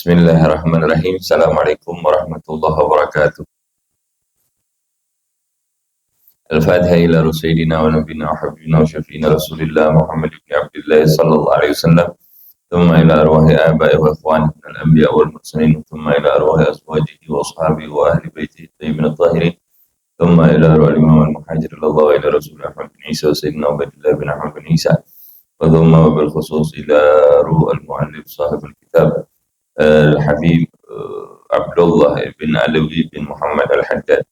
Bismillahirrahmanirrahim. Assalamualaikum warahmatullahi wabarakatuh. Al-Fatiha ila Rasulina wa nabina wa habibina wa syafiina Rasulillah Muhammad ibn Abdullah sallallahu alaihi wasallam. Thumma ila arwahi aba'i wa ikhwani min al-anbiya wal mursalin. Thumma ila arwahi azwajihi wa ashabihi wa ahli baitihi tayyibin at-tahirin. Thumma ila arwahi al-imam al-muhajir Allah wa ila Rasulullah Muhammad bin Isa wa sayyidina Ubaidillah bin Ahmad bin Isa. Wa thumma bil khusus ila ruh al-muallif sahib al-kitab الحبيب عبد الله بن علوي بن محمد الحداد.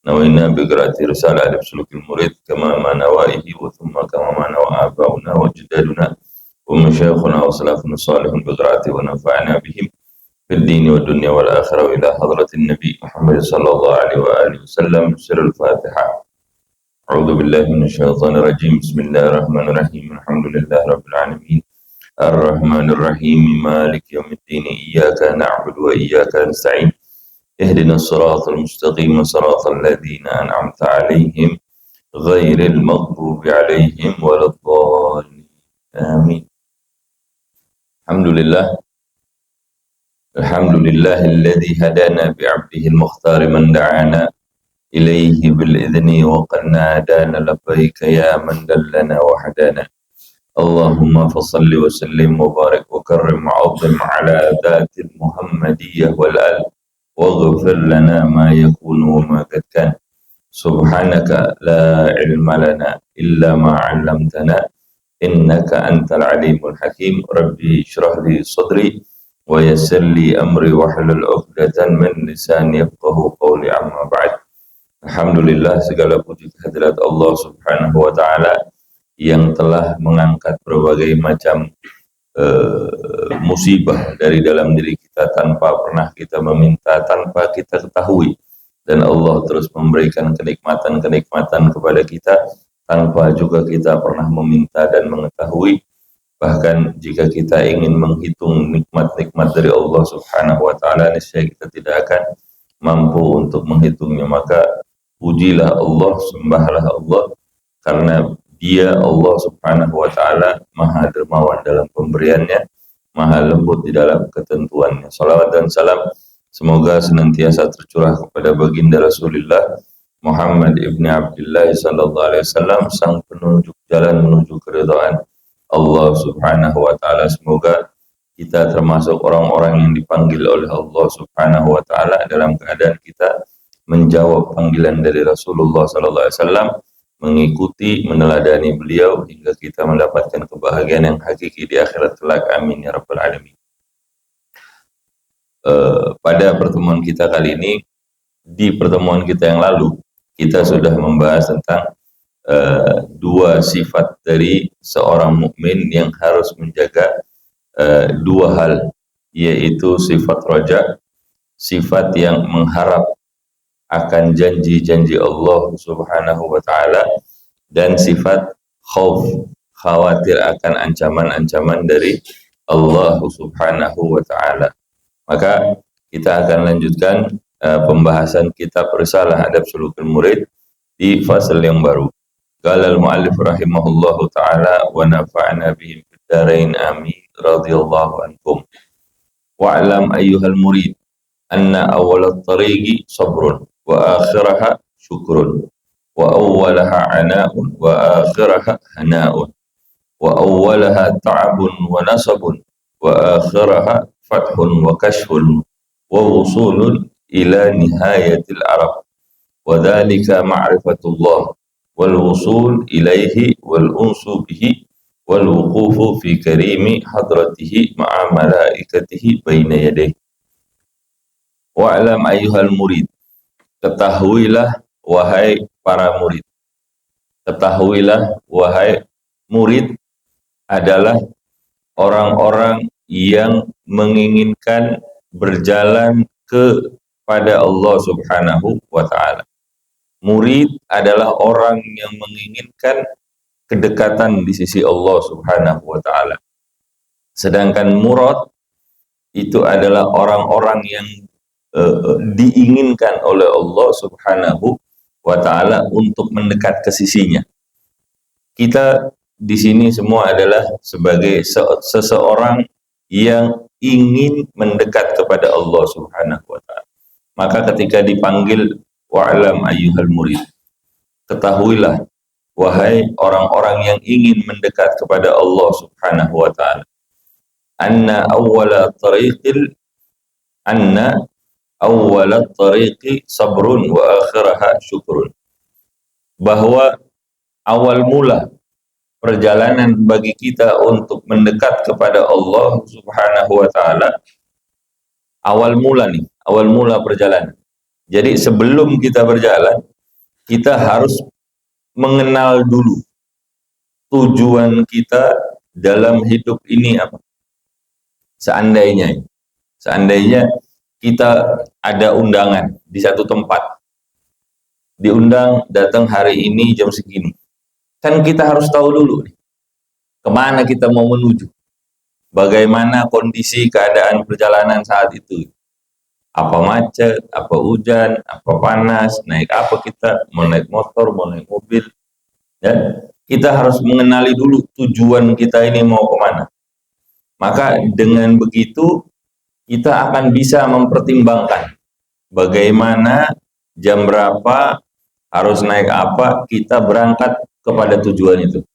نوينا بقراءة رسالة على سلوك المريد كما ما نوائه وثم كما ما نوى آباؤنا وجدادنا ومشايخنا وسلفنا الصالح بقراءته ونفعنا بهم في الدين والدنيا والآخرة وإلى حضرة النبي محمد صلى الله عليه وآله وسلم. سر الفاتحة. أعوذ بالله من الشيطان الرجيم. بسم الله الرحمن الرحيم. الحمد لله رب العالمين الرحمن الرحيم مالك يوم الدين إياك نعبد وإياك نستعين اهدنا الصراط المستقيم صراط الذين أنعمت عليهم غير المغضوب عليهم ولا الضالين آمين. الحمد لله الذي هدانا بعبده المختار من دعانا إليه بالإذن وقد نادانا لبيك يا من دلنا وحدانا. اللهم فصل وسلم وبارك وكرم وعظم على ذات المحمدية والآل واغفر لنا ما يكون وما قد كان. سبحانك لا علم لنا إلا ما علمتنا إنك أنت العليم الحكيم. ربي اشرح لي صدري ويسر لي أمري واحلل عقدة من لساني يفقهوا قولي. أما بعد. Alhamdulillah, segala puji kehadirat Allah Subhanahu wa taala yang telah mengangkat berbagai macam musibah dari dalam diri kita tanpa pernah kita meminta, tanpa kita ketahui, dan Allah terus memberikan kenikmatan-kenikmatan kepada kita tanpa juga kita pernah meminta dan mengetahui. Bahkan jika kita ingin menghitung nikmat-nikmat dari Allah Subhanahu wa taala, niscaya kita tidak akan mampu untuk menghitungnya. Maka pujilah Allah, sembahlah Allah, karena Dia Allah Subhanahu wa taala maha dermawan dalam pemberiannya, maha lembut di dalam ketentuannya. Salawat dan salam semoga senantiasa tercurah kepada baginda Rasulullah Muhammad ibn Abdullah sallallahu alaihi wasallam, sang penunjuk jalan menuju keridhaan Allah Subhanahu wa taala. Semoga kita termasuk orang-orang yang dipanggil oleh Allah Subhanahu wa taala dalam keadaan kita menjawab panggilan dari Rasulullah sallallahu alaihi wasallam, mengikuti, meneladani beliau hingga kita mendapatkan kebahagiaan yang hakiki di akhirat kelak. Amin ya rabbal alamin. Pada pertemuan kita kali ini, di pertemuan kita yang lalu, kita sudah membahas tentang dua sifat dari seorang mukmin yang harus menjaga dua hal, yaitu sifat roja, sifat yang mengharap akan janji-janji Allah Subhanahu wa taala, dan sifat khauf, khawatir akan ancaman-ancaman dari Allah Subhanahu wa taala. Maka kita akan lanjutkan pembahasan kitab Risalah Adab Sulukul Murid di fasal yang baru. Qala al-muallif rahimahullahu taala wa nafa'na bihim fid dharain amin radhiyallahu ankum. Wa'lam ayyuhal murid anna awwal at-tariqi sabrun wa akhiraha syukrun wa awwalaha ana'un wa akhiraha hana'un wa awwalaha ta'abun wa nasabun wa akhiraha fathun wa kashfun wa wusulun ila nihayatil arab wa dhalika ma'rifatullah wal wusul ilaihi wal unsu bihi wal wuqufu fi karimi hadratihi ma'a malaikatihi baina yadayhi. Wa'lam ayyuhal murid, ketahuilah wahai para murid. Ketahuilah wahai murid adalah orang-orang yang menginginkan berjalan kepada Allah Subhanahu wa taala. Murid adalah orang yang menginginkan kedekatan di sisi Allah Subhanahu wa taala. Sedangkan murad itu adalah orang-orang yang diinginkan oleh Allah Subhanahu wa taala untuk mendekat ke sisinya. Kita di sini semua adalah sebagai seseorang yang ingin mendekat kepada Allah Subhanahu wa taala. Maka ketika dipanggil wa'lam ayyuhal murid, ketahuilah wahai orang-orang yang ingin mendekat kepada Allah Subhanahu wa taala, anna awwala tariqi sabrun wa akhiraha syukrun, bahwa awal mula perjalanan bagi kita untuk mendekat kepada Allah Subhanahu wa taala, awal mula perjalanan. Jadi sebelum kita berjalan, kita harus mengenal dulu tujuan kita dalam hidup ini apa. Seandainya kita ada undangan di satu tempat, diundang datang hari ini jam segini, kan kita harus tahu dulu nih, kemana kita mau menuju, bagaimana kondisi keadaan perjalanan saat itu, apa macet, apa hujan, apa panas, naik apa kita, mau naik motor, mau naik mobil, ya. Kita harus mengenali dulu tujuan kita ini mau kemana. Maka dengan begitu kita akan bisa mempertimbangkan bagaimana, jam berapa, harus naik apa, kita berangkat kepada tujuan itu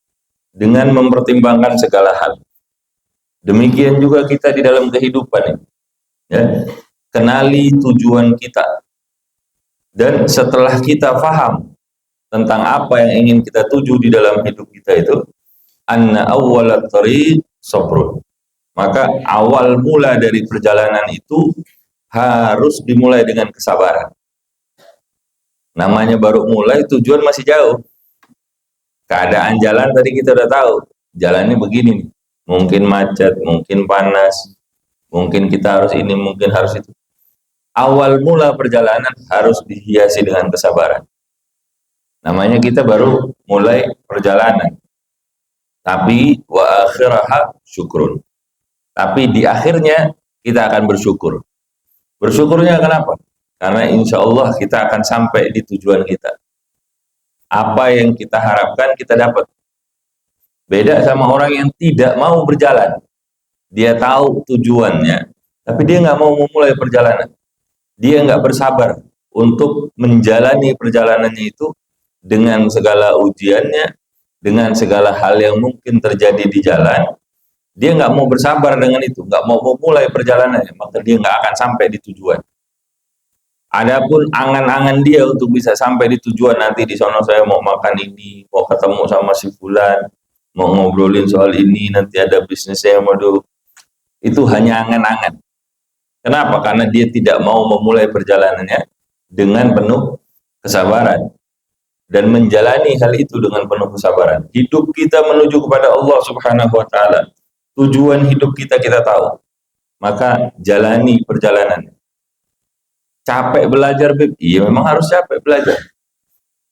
dengan mempertimbangkan segala hal. Demikian juga kita di dalam kehidupan, ya. Kenali tujuan kita, dan setelah kita paham tentang apa yang ingin kita tuju di dalam hidup kita itu, anna awwalat tariq sabrun, maka awal mula dari perjalanan itu harus dimulai dengan kesabaran. Namanya baru mulai, tujuan masih jauh. Keadaan jalan tadi kita udah tahu, jalannya begini nih, mungkin macet, mungkin panas, mungkin kita harus ini, mungkin harus itu. Awal mula perjalanan harus dihiasi dengan kesabaran. Namanya kita baru mulai perjalanan. Tapi wa akhiraha syukrun. Tapi di akhirnya kita akan bersyukur. Bersyukurnya kenapa? Karena insya Allah kita akan sampai di tujuan kita. Apa yang kita harapkan kita dapat. Beda sama orang yang tidak mau berjalan. Dia tahu tujuannya, tapi dia nggak mau memulai perjalanan. Dia nggak bersabar untuk menjalani perjalanannya itu dengan segala ujiannya, dengan segala hal yang mungkin terjadi di jalan. Dia nggak mau bersabar dengan itu, nggak mau memulai perjalanannya, maka dia nggak akan sampai di tujuan. Adapun angan-angan dia untuk bisa sampai di tujuan, nanti di sana saya mau makan ini, mau ketemu sama si fulan, mau ngobrolin soal ini, nanti ada bisnisnya yang mau itu hanya angan-angan. Kenapa? Karena dia tidak mau memulai perjalanannya dengan penuh kesabaran dan menjalani hal itu dengan penuh kesabaran. Hidup kita menuju kepada Allah Subhanahu wa taala. Tujuan hidup kita tahu. Maka jalani perjalanan. Capek belajar, Beb? Iya, memang harus capek belajar.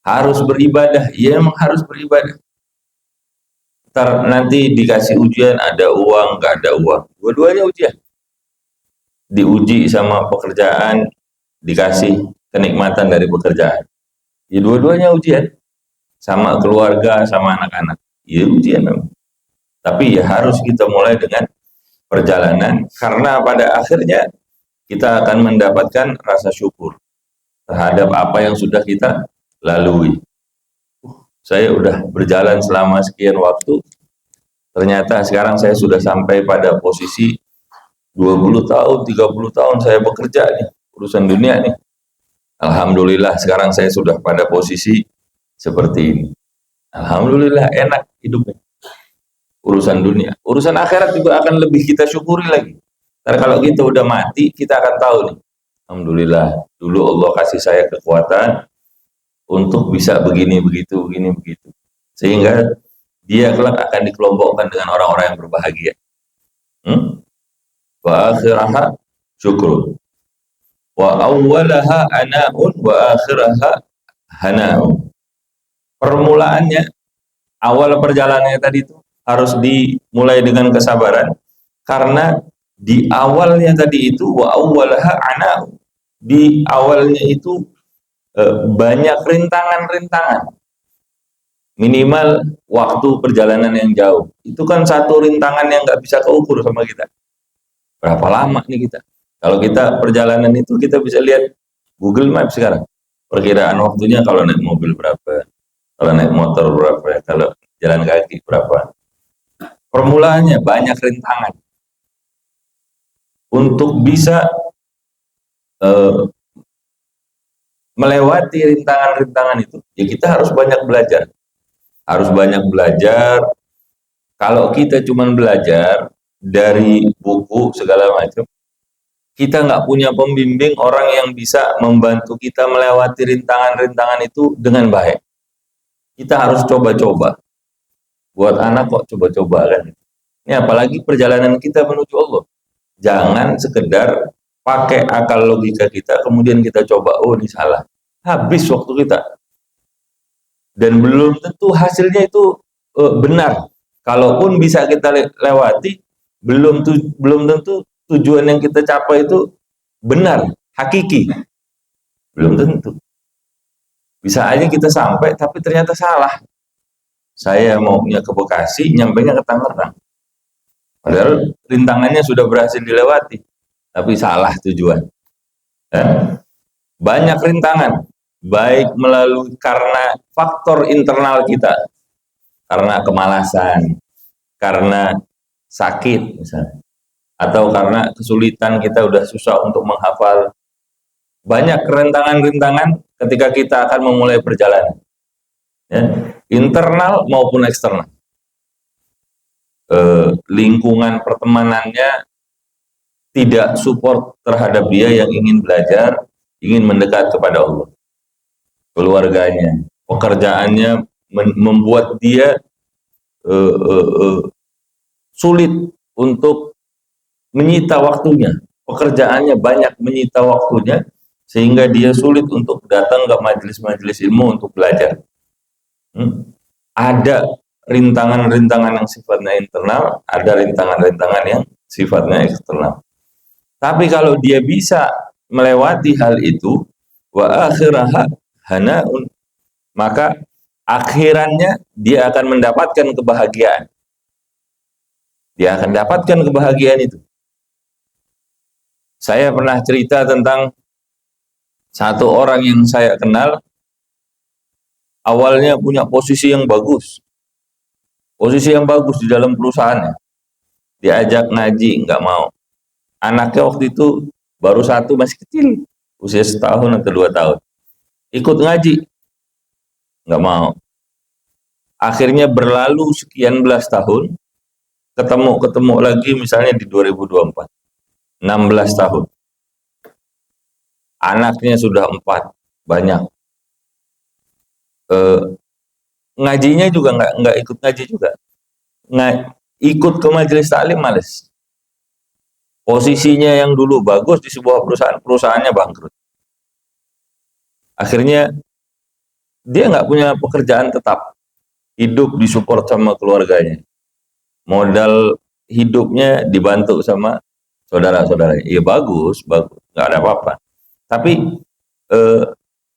Harus beribadah? Iya, memang harus beribadah. Nanti dikasih ujian, ada uang, nggak ada uang. Dua-duanya ujian. Diuji sama pekerjaan, dikasih kenikmatan dari pekerjaan. Ya dua-duanya ujian. Sama keluarga, sama anak-anak. Ya ujian memang. Tapi ya harus kita mulai dengan perjalanan, karena pada akhirnya kita akan mendapatkan rasa syukur terhadap apa yang sudah kita lalui. Saya udah berjalan selama sekian waktu, ternyata sekarang saya sudah sampai pada posisi 20 tahun, 30 tahun saya bekerja nih, urusan dunia nih. Alhamdulillah sekarang saya sudah pada posisi seperti ini. Alhamdulillah enak hidupnya. Urusan dunia. Urusan akhirat juga akan lebih kita syukuri lagi. Karena kalau kita udah mati, kita akan tahu nih. Alhamdulillah, dulu Allah kasih saya kekuatan untuk bisa begini, begitu. Sehingga dia kelak akan dikelompokkan dengan orang-orang yang berbahagia. Wa akhiraha syukrun. Wa awwalaha ana'un wa akhiraha hana'un. Permulaannya, awal perjalanannya tadi itu harus dimulai dengan kesabaran, karena di awalnya tadi itu wa awwalaha ana'un. Di awalnya itu banyak rintangan-rintangan. Minimal waktu perjalanan yang jauh. Itu kan satu rintangan yang nggak bisa keukur sama kita. Berapa lama nih kita? Kalau kita perjalanan itu kita bisa lihat Google Maps sekarang. Perkiraan waktunya kalau naik mobil berapa, kalau naik motor berapa, kalau jalan kaki berapa. Permulaannya banyak rintangan. Untuk bisa melewati rintangan-rintangan itu, ya kita harus banyak belajar. Harus banyak belajar. Kalau kita cuma belajar dari buku segala macam, kita nggak punya pembimbing orang yang bisa membantu kita melewati rintangan-rintangan itu dengan baik. Kita harus coba-coba. Buat anak kok coba-coba kan. Ini apalagi perjalanan kita menuju Allah. Jangan sekedar pakai akal logika kita, kemudian kita coba, oh ini salah. Habis waktu kita. Dan belum tentu hasilnya itu benar. Kalaupun bisa kita lewati, belum tentu tujuan yang kita capai itu benar, hakiki. Belum tentu. Bisa aja kita sampai, tapi ternyata salah. Saya maunya ke Bekasi, nyampainya ke Tangerang. Padahal rintangannya sudah berhasil dilewati, tapi salah tujuan. Banyak rintangan, baik melalui karena faktor internal kita, karena kemalasan, karena sakit misalnya, atau karena kesulitan kita udah susah untuk menghafal. Banyak rintangan-rintangan ketika kita akan memulai perjalanan, ya, internal maupun eksternal. Lingkungan pertemanannya tidak support terhadap dia yang ingin belajar, ingin mendekat kepada Allah. Keluarganya, pekerjaannya membuat dia sulit untuk menyita waktunya. Pekerjaannya banyak menyita waktunya, sehingga dia sulit untuk datang ke majelis-majelis ilmu untuk belajar. Ada rintangan-rintangan yang sifatnya internal, ada rintangan-rintangan yang sifatnya eksternal. Tapi kalau dia bisa melewati hal itu, wa akhiraha hanaun, maka akhirannya dia akan mendapatkan kebahagiaan. Dia akan dapatkan kebahagiaan itu. Saya pernah cerita tentang satu orang yang saya kenal, awalnya punya posisi yang bagus. Posisi yang bagus di dalam perusahaannya. Diajak ngaji, nggak mau. Anaknya waktu itu baru satu, masih kecil, usia 1 tahun atau 2 tahun. Ikut ngaji, nggak mau. Akhirnya berlalu sekian belas tahun, ketemu lagi misalnya di 2024, 16 tahun. Anaknya sudah 4, banyak. Ngajinya juga nggak ikut ngaji juga. Ikut ke majelis taklim males. Posisinya yang dulu bagus di sebuah perusahaannya bangkrut. Akhirnya dia nggak punya pekerjaan tetap, hidup disupport sama keluarganya, modal hidupnya dibantu sama saudara-saudaranya. Ya bagus, nggak ada apa-apa. Tapi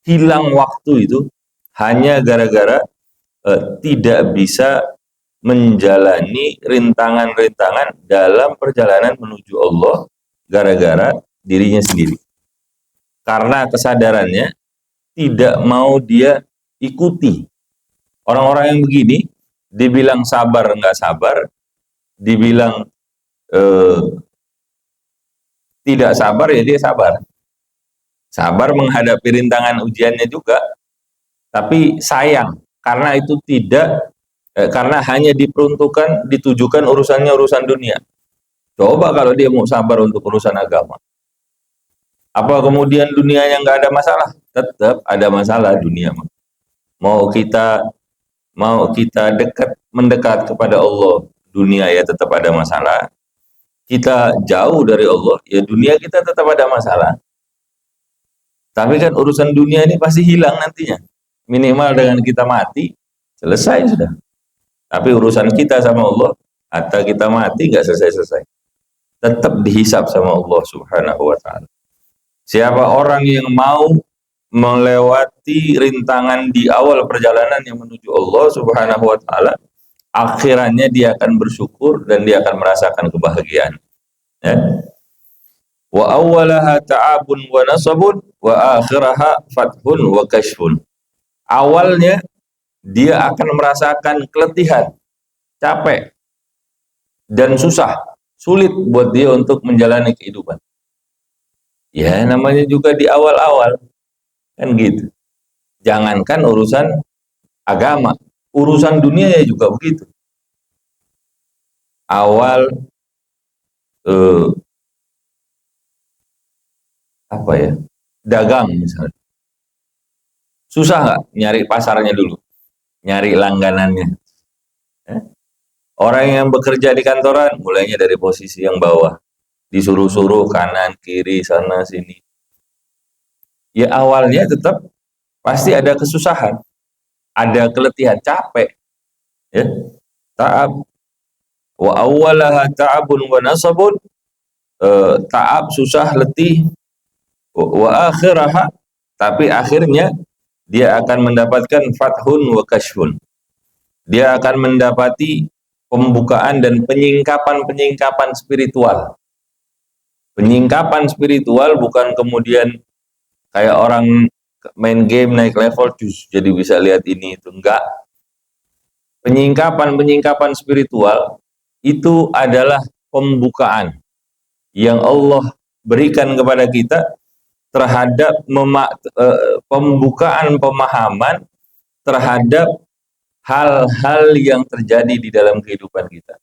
hilang waktu itu hanya gara-gara tidak bisa menjalani rintangan-rintangan dalam perjalanan menuju Allah gara-gara dirinya sendiri. Karena kesadarannya tidak mau dia ikuti. Orang-orang yang begini, dibilang sabar nggak sabar, dibilang tidak sabar ya dia sabar. Sabar menghadapi rintangan ujiannya juga, tapi sayang karena itu tidak karena hanya ditujukan urusannya urusan dunia. Coba kalau dia mau sabar untuk urusan agama. Apa kemudian dunia yang nggak ada masalah? Tetap ada masalah dunia. Mau kita mendekat kepada Allah, dunia ya tetap ada masalah. Kita jauh dari Allah, ya dunia kita tetap ada masalah. Tapi kan urusan dunia ini pasti hilang nantinya. Minimal dengan kita mati, selesai sudah. Tapi urusan kita sama Allah, atau kita mati nggak selesai-selesai. Tetap dihisap sama Allah Subhanahu wa ta'ala. Siapa orang yang mau melewati rintangan di awal perjalanan yang menuju Allah Subhanahu wa ta'ala, akhirannya dia akan bersyukur dan dia akan merasakan kebahagiaan. Ya. Wa awwalaha ta'abun wa nasabun wa akhiraha fathun wa kashfun. Awalnya dia akan merasakan keletihan, capek, dan susah, sulit buat dia untuk menjalani kehidupan. Ya namanya juga di awal-awal, kan gitu. Jangankan urusan agama, urusan dunia ya juga begitu. Awal apa ya, dagang misalnya, susah nggak nyari pasarnya dulu, nyari langganannya. Orang yang bekerja di kantoran mulainya dari posisi yang bawah, disuruh-suruh kanan kiri sana sini. Ya awalnya tetap pasti ada kesusahan, ada keletihan, capek, ya. Ta'ab wa awwalaha ta'abun wa nasabun, ta'ab, susah, letih, wa akhiraha, tapi akhirnya dia akan mendapatkan fathun wa kashfun. Dia akan mendapati pembukaan dan penyingkapan spiritual. Penyingkapan spiritual bukan kemudian kayak orang main game naik level jadi bisa lihat ini itu, enggak. Penyingkapan spiritual itu adalah pembukaan yang Allah berikan kepada kita terhadap pembukaan pemahaman terhadap hal-hal yang terjadi di dalam kehidupan kita.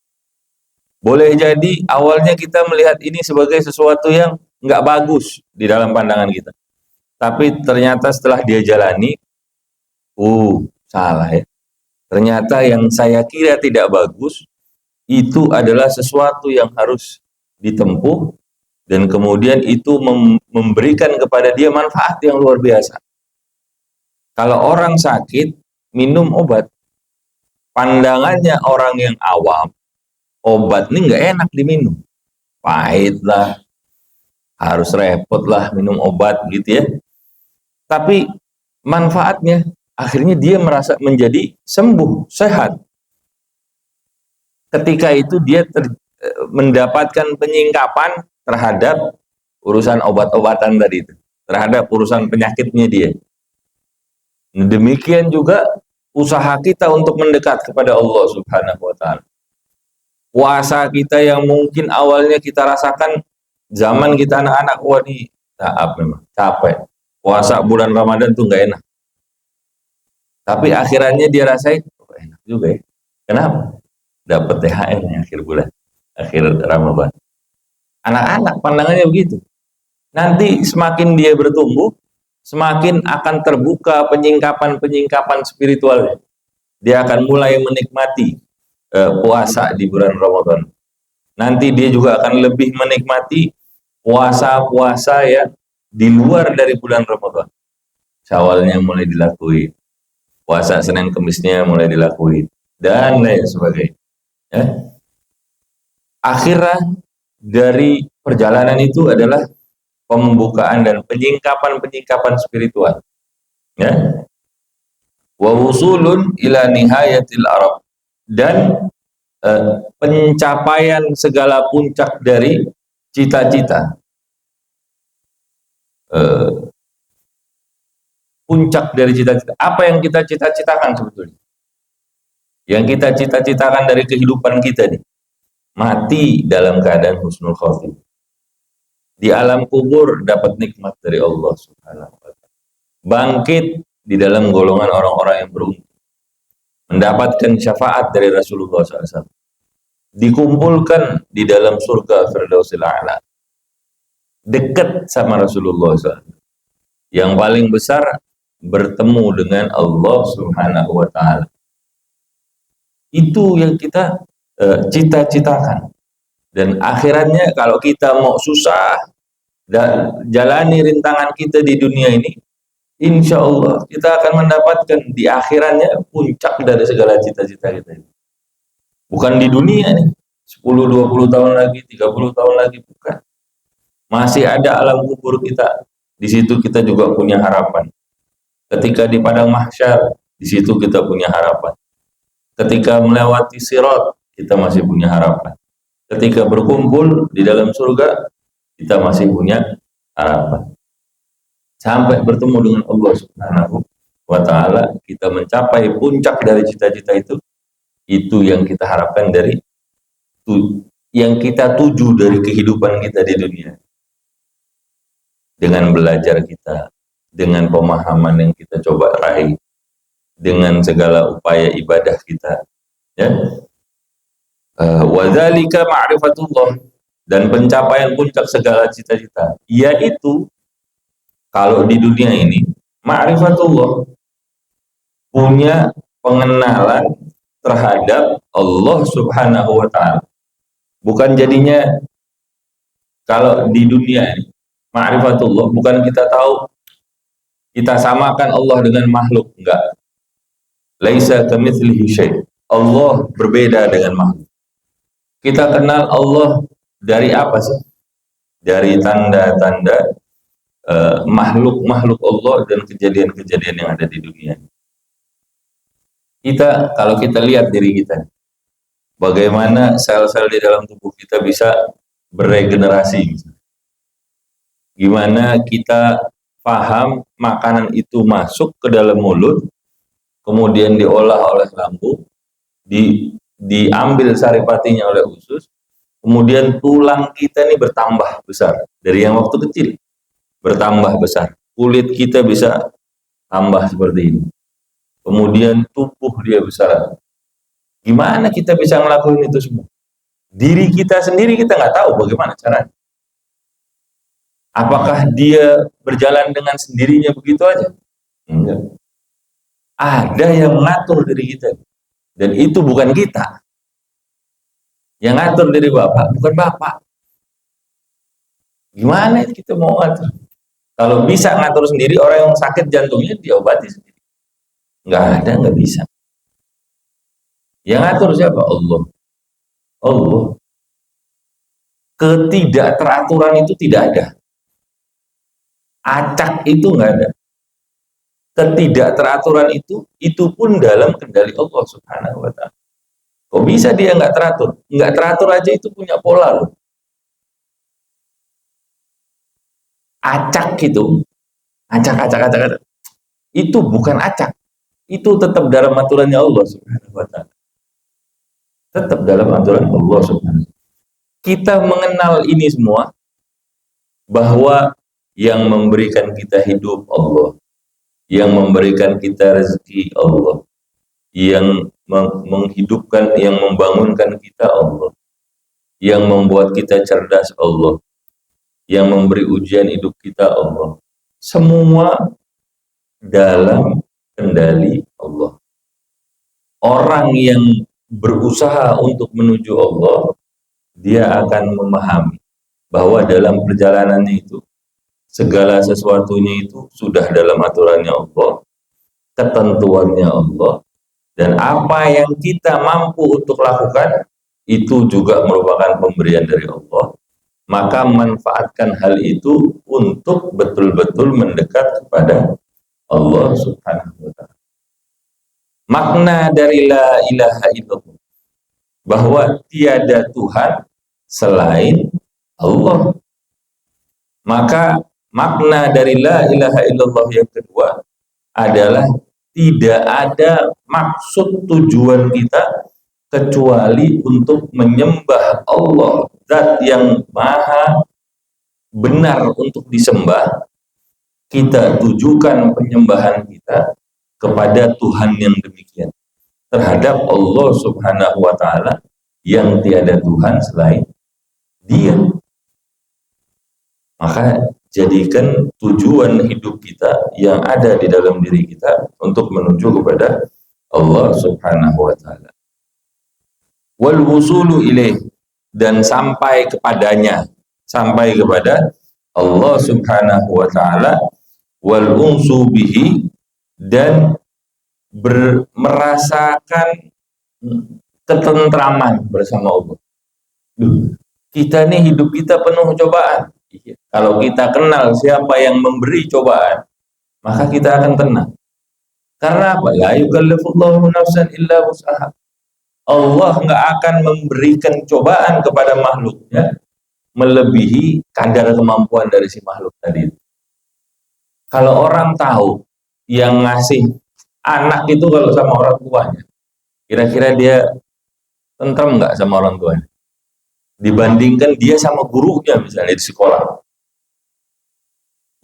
Boleh jadi awalnya kita melihat ini sebagai sesuatu yang nggak bagus di dalam pandangan kita. Tapi ternyata setelah dia jalani, salah ya. Ternyata yang saya kira tidak bagus, itu adalah sesuatu yang harus ditempuh, dan kemudian itu memberikan kepada dia manfaat yang luar biasa. Kalau orang sakit, minum obat, pandangannya orang yang awam, obat ini nggak enak diminum, pahit lah, harus repot lah minum obat gitu ya. Tapi manfaatnya, akhirnya dia merasa menjadi sembuh, sehat. Ketika itu dia mendapatkan penyingkapan terhadap urusan obat-obatan tadi itu, terhadap urusan penyakitnya dia. Demikian juga usaha kita untuk mendekat kepada Allah Subhanahu wa Ta'ala. Puasa kita yang mungkin awalnya kita rasakan zaman kita anak-anak, wah ini memang capek. Puasa bulan Ramadan tuh nggak enak. Tapi akhirannya dia rasain, enak juga ya. Kenapa? Dapat THR akhir bulan, akhir Ramadan. Anak-anak pandangannya begitu. Nanti semakin dia bertumbuh, semakin akan terbuka penyingkapan spiritualnya. Dia akan mulai menikmati puasa di bulan Ramadan. Nanti dia juga akan lebih menikmati puasa-puasa ya di luar dari bulan Ramadan. Syawalnya mulai dilakuin, puasa Senin Kemisnya mulai dilakuin, dan lain sebagainya. Ya. Akhirnya dari perjalanan itu adalah pembukaan dan penyingkapan spiritual. Ya. Wa wusulun ila nihayatil arab, dan pencapaian segala puncak dari cita-cita. Puncak dari cita-cita. Apa yang kita cita-citakan sebetulnya? Yang kita cita-citakan dari kehidupan kita nih, mati dalam keadaan husnul khotimah. Di alam kubur dapat nikmat dari Allah Subhanahu wa Ta'ala. Bangkit di dalam golongan orang-orang yang beruntung, mendapatkan syafaat dari Rasulullah SAW. Dikumpulkan di dalam surga Firdausil A'la, dekat sama Rasulullah SAW. Yang paling besar, bertemu dengan Allah Subhanahu wa Ta'ala. Itu yang kita cita-citakan. Dan akhirannya kalau kita mau susah dan jalani rintangan kita di dunia ini, insya Allah kita akan mendapatkan di akhirannya puncak dari segala cita-cita kita. Bukan di dunia nih, 10-20 tahun lagi, 30 tahun lagi, bukan. Masih ada alam kubur kita. Di situ kita juga punya harapan. Ketika di padang mahsyar, di situ kita punya harapan. Ketika melewati sirat, kita masih punya harapan. Ketika berkumpul di dalam surga, kita masih punya harapan. Sampai bertemu dengan Allah Subhanahu wa Ta'ala, kita mencapai puncak dari cita-cita itu yang kita harapkan dari yang kita tuju dari kehidupan kita di dunia. Dengan belajar kita, dengan pemahaman yang kita coba raih, dengan segala upaya ibadah kita, ya. Wa dzalika ma'rifatullah, dan pencapaian puncak segala cita-cita, yaitu kalau di dunia ini ma'rifatullah, punya pengenalan terhadap Allah Subhanahu wa Ta'ala. Bukan jadinya kalau di dunia ini ma'rifatullah bukan kita tahu, kita samakan Allah dengan makhluk, enggak. Laisa kamitslihi syai'. Allah berbeda dengan makhluk. Kita kenal Allah dari apa sih? Dari tanda-tanda makhluk-makhluk Allah dan kejadian-kejadian yang ada di dunia. Kalau kita lihat diri kita, bagaimana sel-sel di dalam tubuh kita bisa beregenerasi. Gimana kita paham makanan itu masuk ke dalam mulut, kemudian diolah oleh lambung, diambil saripatinya oleh usus, kemudian tulang kita ini bertambah besar dari yang waktu kecil, bertambah besar. Kulit kita bisa tambah seperti ini, kemudian tubuh dia besar. Gimana kita bisa ngelakuin itu semua? Diri kita sendiri kita nggak tahu bagaimana caranya. Apakah dia berjalan dengan sendirinya begitu aja? Enggak. Ada yang mengatur diri kita, dan itu bukan kita. Yang ngatur diri Bapak, bukan Bapak. Gimana kita mau ngatur? Kalau bisa ngatur sendiri, orang yang sakit jantungnya diobati sendiri. Nggak ada, nggak bisa. Yang ngatur siapa? Allah. Allah. Ketidakteraturan itu tidak ada. Acak itu nggak ada. Ketidakteraturan itu pun dalam kendali Allah Subhanahu wa Ta'ala. Kok bisa dia nggak teratur? Nggak teratur aja itu punya pola loh. Acak itu, acak. Itu bukan acak. Itu tetap dalam aturannya Allah Subhanahu wa Ta'ala. Tetap dalam aturan Allah Subhanahu. Kita mengenal ini semua, bahwa yang memberikan kita hidup Allah, yang memberikan kita rezeki Allah, yang menghidupkan, yang membangunkan kita Allah, yang membuat kita cerdas Allah, yang memberi ujian hidup kita Allah. Semua dalam kendali Allah. Orang yang berusaha untuk menuju Allah, dia akan memahami bahwa dalam perjalanannya itu segala sesuatunya itu sudah dalam aturannya Allah, ketentuannya Allah, dan apa yang kita mampu untuk lakukan itu juga merupakan pemberian dari Allah. Maka manfaatkan hal itu untuk betul-betul mendekat kepada Allah Subhanahu wa Ta'ala. Makna dari la ilaha illallah, bahwa tiada Tuhan selain Allah. Maka makna dari la ilaha illallah yang kedua adalah tidak ada maksud tujuan kita kecuali untuk menyembah Allah, zat yang maha benar untuk disembah. Kita tujukan penyembahan kita kepada Tuhan yang demikian, terhadap Allah Subhanahu wa Ta'ala yang tiada Tuhan selain Dia. Maka jadikan tujuan hidup kita yang ada di dalam diri kita untuk menuju kepada Allah Subhanahu wa Ta'ala. Wal wusulu ilaih, dan sampai kepadanya, sampai kepada Allah Subhanahu wa Ta'ala. Wal unsu bihi, dan merasakan ketentraman bersama Allah. Kita nih hidup kita penuh cobaan. Kalau kita kenal siapa yang memberi cobaan, maka kita akan tenang. Karena apa? La yukallifullahu nafsan illa wus'aha. Allah nggak akan memberikan cobaan kepada makhluknya melebihi kadar kemampuan dari si makhluk tadi. Kalau orang tahu yang ngasih anak itu kalau sama orang tuanya, kira-kira dia tentrem nggak sama orang tuanya? Dibandingkan dia sama gurunya misalnya di sekolah,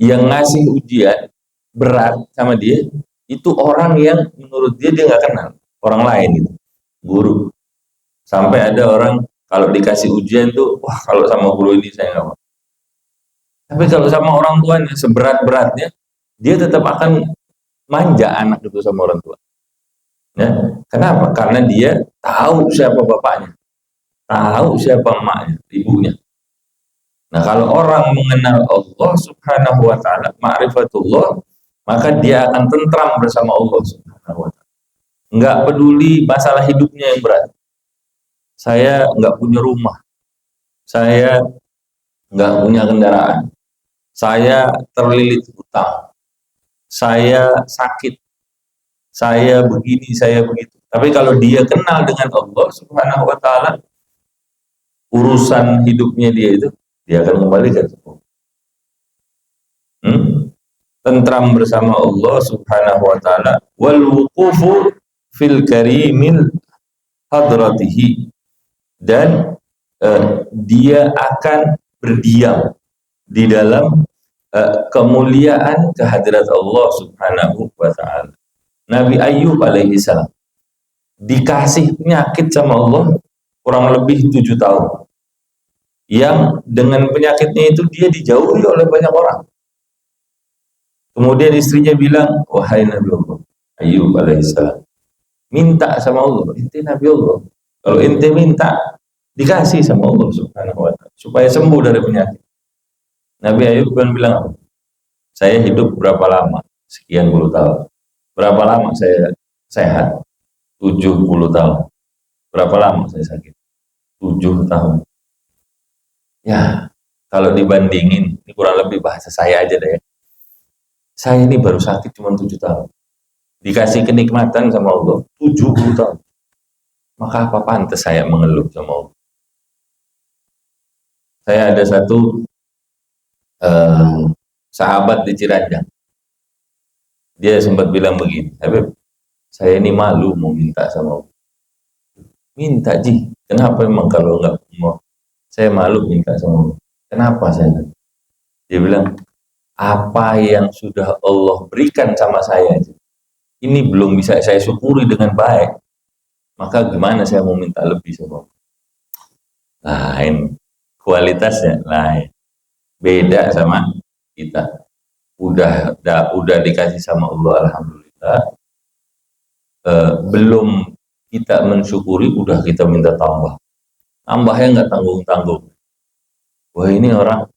yang ngasih ujian berat sama dia, itu orang yang menurut dia nggak kenal, orang lain itu, guru. Sampai ada orang kalau dikasih ujian tuh, wah kalau sama guru ini saya nggak mau. Tapi kalau sama orang tuanya seberat-beratnya, dia tetap akan manja anak itu sama orang tua. Ya, kenapa? Karena dia tahu siapa bapaknya, tahu siapa emaknya, ibunya. Nah, kalau orang mengenal Allah Subhanahu wa taala, ma'rifatullah, maka dia akan tentram bersama Allah Subhanahu wa taala. Enggak peduli masalah hidupnya yang berat. Saya enggak punya rumah. Saya enggak punya kendaraan. Saya terlilit hutang. Saya sakit. Saya begini, saya begitu. Tapi kalau dia kenal dengan Allah Subhanahu wa taala, urusan hidupnya dia itu dia akan kembalikan semua. Tentram bersama Allah Subhanahu wa taala, wal wuqufu fil karimil hadratihi, dan dia akan berdiam di dalam kemuliaan kehadirat Allah Subhanahu wa taala. Nabi Ayub alaihi salam dikasih penyakit sama Allah kurang lebih 7 tahun, yang dengan penyakitnya itu dia dijauhi oleh banyak orang. Kemudian istrinya bilang, wahai Nabi Allah Ayub alaihissalam, minta sama Allah, ente Nabi Allah, kalau ente minta dikasih sama Allah Subhanahu wa taala supaya sembuh dari penyakit. Nabi Ayub kan bilang apa? Saya hidup berapa lama? Sekian puluh tahun. Berapa lama saya sehat? 70 tahun. Berapa lama saya sakit? 7 tahun. Ya, kalau dibandingin, ini kurang lebih bahasa saya aja deh. Saya ini baru sakit cuma 7 tahun. Dikasih kenikmatan sama Allah 70 tahun. Maka apa pantas saya mengeluh sama Allah? Saya ada satu sahabat di Ciranjang. Dia sempat bilang begini, Habib, saya ini malu mau minta sama Allah. Minta Ji, kenapa emang kalau nggak mau? Saya malu minta sama Allah. Kenapa saya? Dia bilang, apa yang sudah Allah berikan sama saya, ini belum bisa saya syukuri dengan baik. Maka gimana saya mau minta lebih sama Allah? Lain, kualitasnya lain. Beda sama kita. Udah dikasih sama Allah, alhamdulillah. Belum kita mensyukuri, udah kita minta tambah. Tambahnya nggak tanggung-tanggung. Wah, ini orang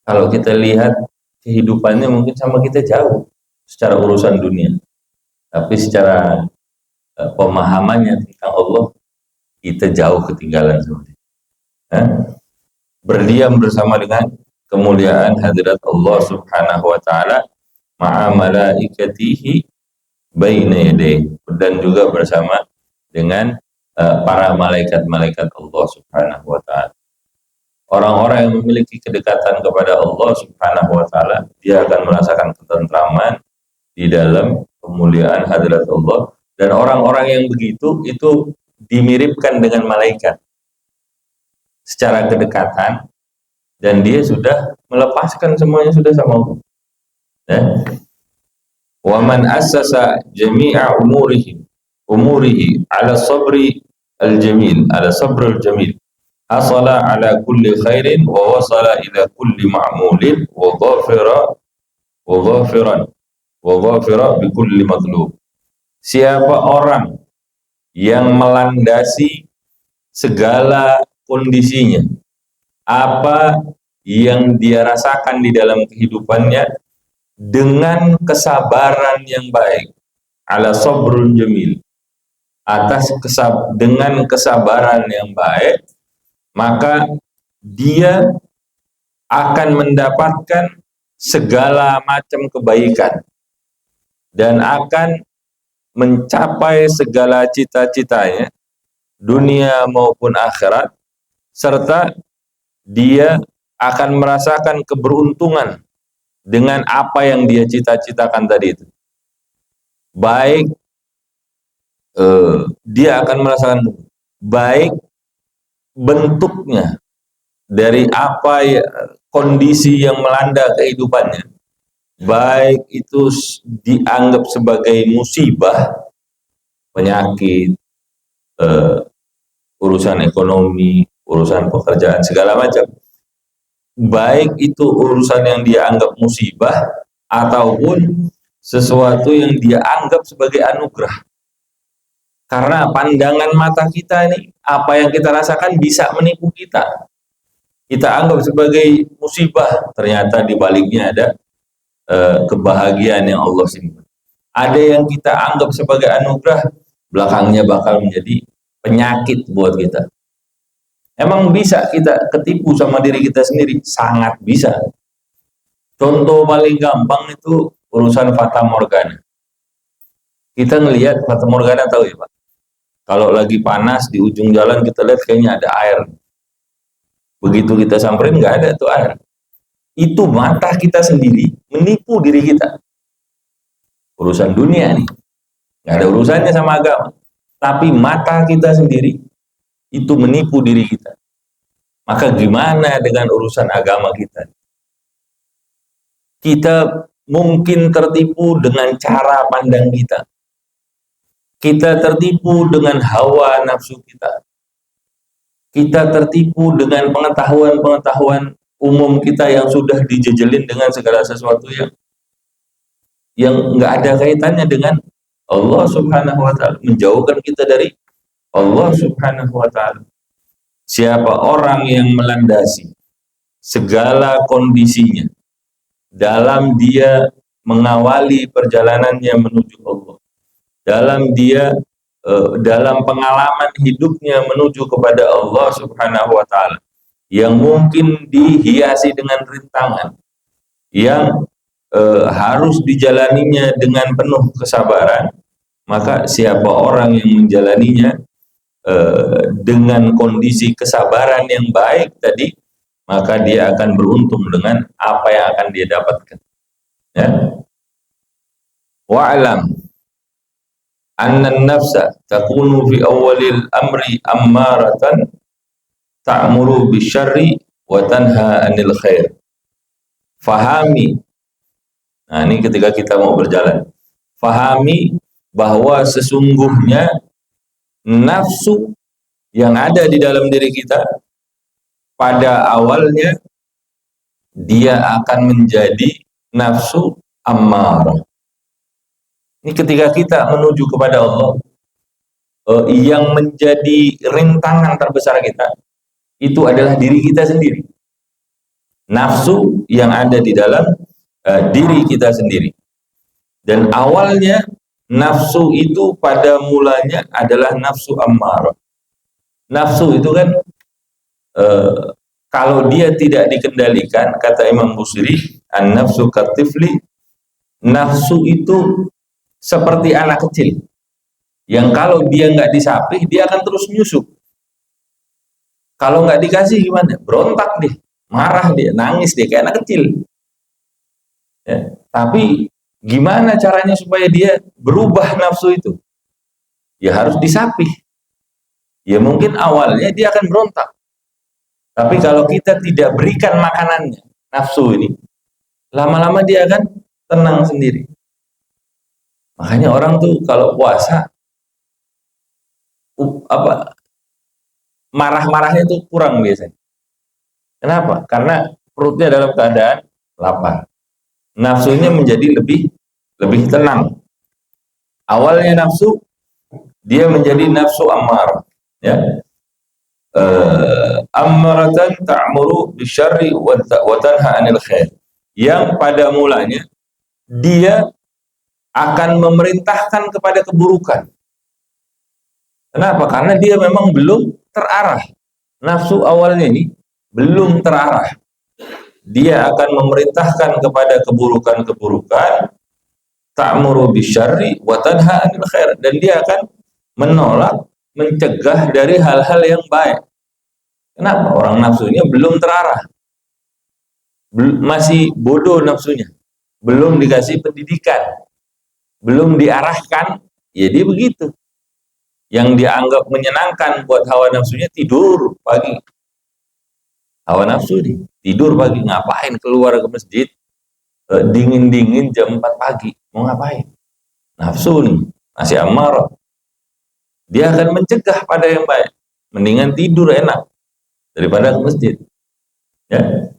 kalau kita lihat kehidupannya mungkin sama kita jauh secara urusan dunia, tapi secara pemahamannya tentang Allah kita jauh ketinggalan sama dia. Berdiam bersama dengan kemuliaan hadirat Allah Subhanahu wa taala ma'a malaikatihi baina yadayhi, dan juga bersama dengan para malaikat-malaikat Allah Subhanahu wa taala. Orang-orang yang memiliki kedekatan kepada Allah Subhanahu wa taala, dia akan merasakan ketentraman di dalam kemuliaan hadirat Allah, dan orang-orang yang begitu itu dimiripkan dengan malaikat secara kedekatan, dan dia sudah melepaskan semuanya sudah sama Allah. Wa man assasa jami'a umurihi ala sabri al-jamil, ala sabr al-jamil, hasala ala kulli khairin wa wasala ila kulli ma'mulin wa ghafira bi kulli maghlub. Siapa orang yang melandasi segala kondisinya, apa yang dia rasakan di dalam kehidupannya dengan kesabaran yang baik, ala sabrul jamil, dengan kesabaran yang baik, maka dia akan mendapatkan segala macam kebaikan dan akan mencapai segala cita-citanya dunia maupun akhirat, serta dia akan merasakan keberuntungan dengan apa yang dia cita-citakan tadi itu. Baik dia akan merasakan baik bentuknya dari apa ya, kondisi yang melanda kehidupannya, baik itu dianggap sebagai musibah, penyakit, urusan ekonomi, urusan pekerjaan, segala macam, baik itu urusan yang dia anggap musibah ataupun sesuatu yang dia anggap sebagai anugerah. Karena pandangan mata kita ini, apa yang kita rasakan bisa menipu kita. Kita anggap sebagai musibah, ternyata di baliknya ada kebahagiaan yang Allah simpan. Ada yang kita anggap sebagai anugerah, belakangnya bakal menjadi penyakit buat kita. Emang bisa kita ketipu sama diri kita sendiri? Sangat bisa. Contoh paling gampang itu urusan fata morgana. Kita ngelihat fata morgana, tahu ya Pak? Kalau lagi panas di ujung jalan kita lihat kayaknya ada air. Begitu kita samperin nggak ada tuh air. Itu mata kita sendiri menipu diri kita. Urusan dunia nih, nggak ada urusannya sama agama. Tapi mata kita sendiri itu menipu diri kita. Maka gimana dengan urusan agama kita? Kita mungkin tertipu dengan cara pandang kita. Kita tertipu dengan hawa nafsu kita. Kita tertipu dengan pengetahuan-pengetahuan umum kita yang sudah dijejelin dengan segala sesuatu yang nggak ada kaitannya dengan Allah Subhanahu wa Ta'ala, menjauhkan kita dari Allah Subhanahu wa Ta'ala. Siapa orang yang melandasi segala kondisinya dalam dia mengawali perjalanannya menuju Allah, dalam dia dalam pengalaman hidupnya menuju kepada Allah Subhanahu wa Ta'ala, yang mungkin dihiasi dengan rintangan, yang harus dijalaninya dengan penuh kesabaran, maka siapa orang yang menjalaninya dengan kondisi kesabaran yang baik tadi, maka dia akan beruntung dengan apa yang akan dia dapatkan. Ya. Wa'lam anna nafsa takunu fi awalil amri ammaratan ta'muru bisyarri wa tanha 'anil khair. Fahami. Nah, ini ketika kita mau berjalan. Fahami bahwa sesungguhnya nafsu yang ada di dalam diri kita pada awalnya dia akan menjadi nafsu ammarah. Ini ketika kita menuju kepada Allah, yang menjadi rintangan terbesar kita itu adalah diri kita sendiri. Nafsu yang ada di dalam diri kita sendiri. Dan awalnya nafsu itu pada mulanya adalah nafsu ammarah. Nafsu itu kan kalau dia tidak dikendalikan, kata Imam Busiri, an-nafsu katifli, nafsu itu seperti anak kecil yang kalau dia nggak disapih dia akan terus nyusup. Kalau nggak dikasih gimana? Berontak deh, marah dia, nangis dia kayak anak kecil. Ya, tapi gimana caranya supaya dia berubah nafsu itu? Ya harus disapih. Ya mungkin awalnya dia akan berontak, tapi kalau kita tidak berikan makanannya, nafsu ini, lama-lama dia akan tenang sendiri. Makanya orang tuh kalau puasa marah-marahnya itu kurang biasanya. Kenapa? Karena perutnya dalam keadaan lapar. Nafsunya menjadi lebih tenang. Awalnya nafsu dia menjadi nafsu ammar, ya. Ammaratan ta'muru bisyarri wa tanha 'anil khair. Yang pada mulanya dia akan memerintahkan kepada keburukan. Kenapa? Karena dia memang belum terarah. Nafsu awalnya ini belum terarah. Dia akan memerintahkan kepada keburukan-keburukan, ta'muru bisyarri wa tanha 'anil khair, dan dia akan menolak, mencegah dari hal-hal yang baik. Kenapa? Orang nafsunya belum terarah, masih bodoh nafsunya, belum dikasih pendidikan, belum diarahkan, ya dia begitu. Yang dianggap menyenangkan buat hawa nafsunya tidur pagi. Hawa nafsu nih, tidur pagi, ngapain keluar ke masjid, dingin-dingin jam 4 pagi, mau ngapain? Nafsu nih, masih amarah. Dia akan mencegah pada yang baik. Mendingan tidur enak daripada ke masjid. Ya.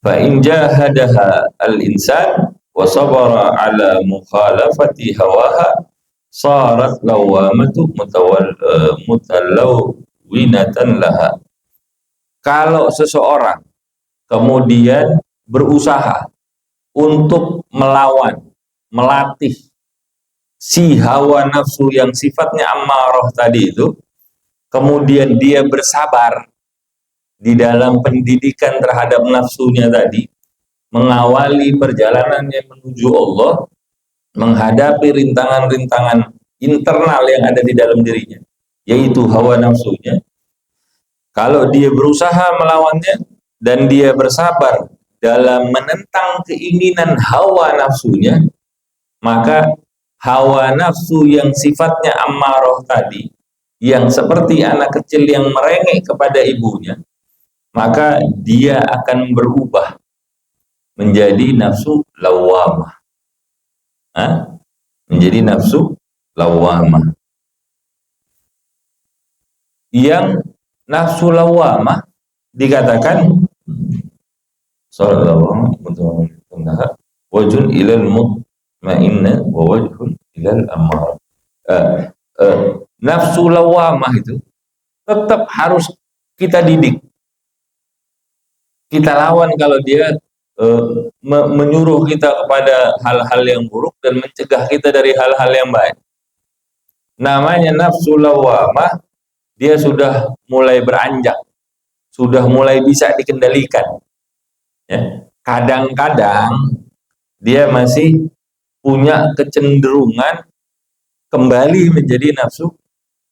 Fa in jahadaha al-insan wa sabara ala mukhalafati hawaha sarat lawamatu mutallawinatan laha. Kalau seseorang kemudian berusaha untuk melawan, melatih si hawa nafsu yang sifatnya ammarah tadi itu, kemudian dia bersabar di dalam pendidikan terhadap nafsunya tadi, mengawali perjalanannya menuju Allah, menghadapi rintangan-rintangan internal yang ada di dalam dirinya, yaitu hawa nafsunya. Kalau dia berusaha melawannya dan dia bersabar dalam menentang keinginan hawa nafsunya, maka hawa nafsu yang sifatnya ammarah tadi, yang seperti anak kecil yang merengek kepada ibunya, maka dia akan berubah menjadi nafsu lawamah. Menjadi nafsu lawamah. Yang nafsu lawamah dikatakan wajhun ilal mutmainnah wa wajhun ilal ammarah. Nafsu lawamah itu tetap harus kita didik, kita lawan kalau dia menyuruh kita kepada hal-hal yang buruk dan mencegah kita dari hal-hal yang baik. Namanya nafsu lawamah, dia sudah mulai beranjak, sudah mulai bisa dikendalikan. Ya. Kadang-kadang dia masih punya kecenderungan kembali menjadi nafsu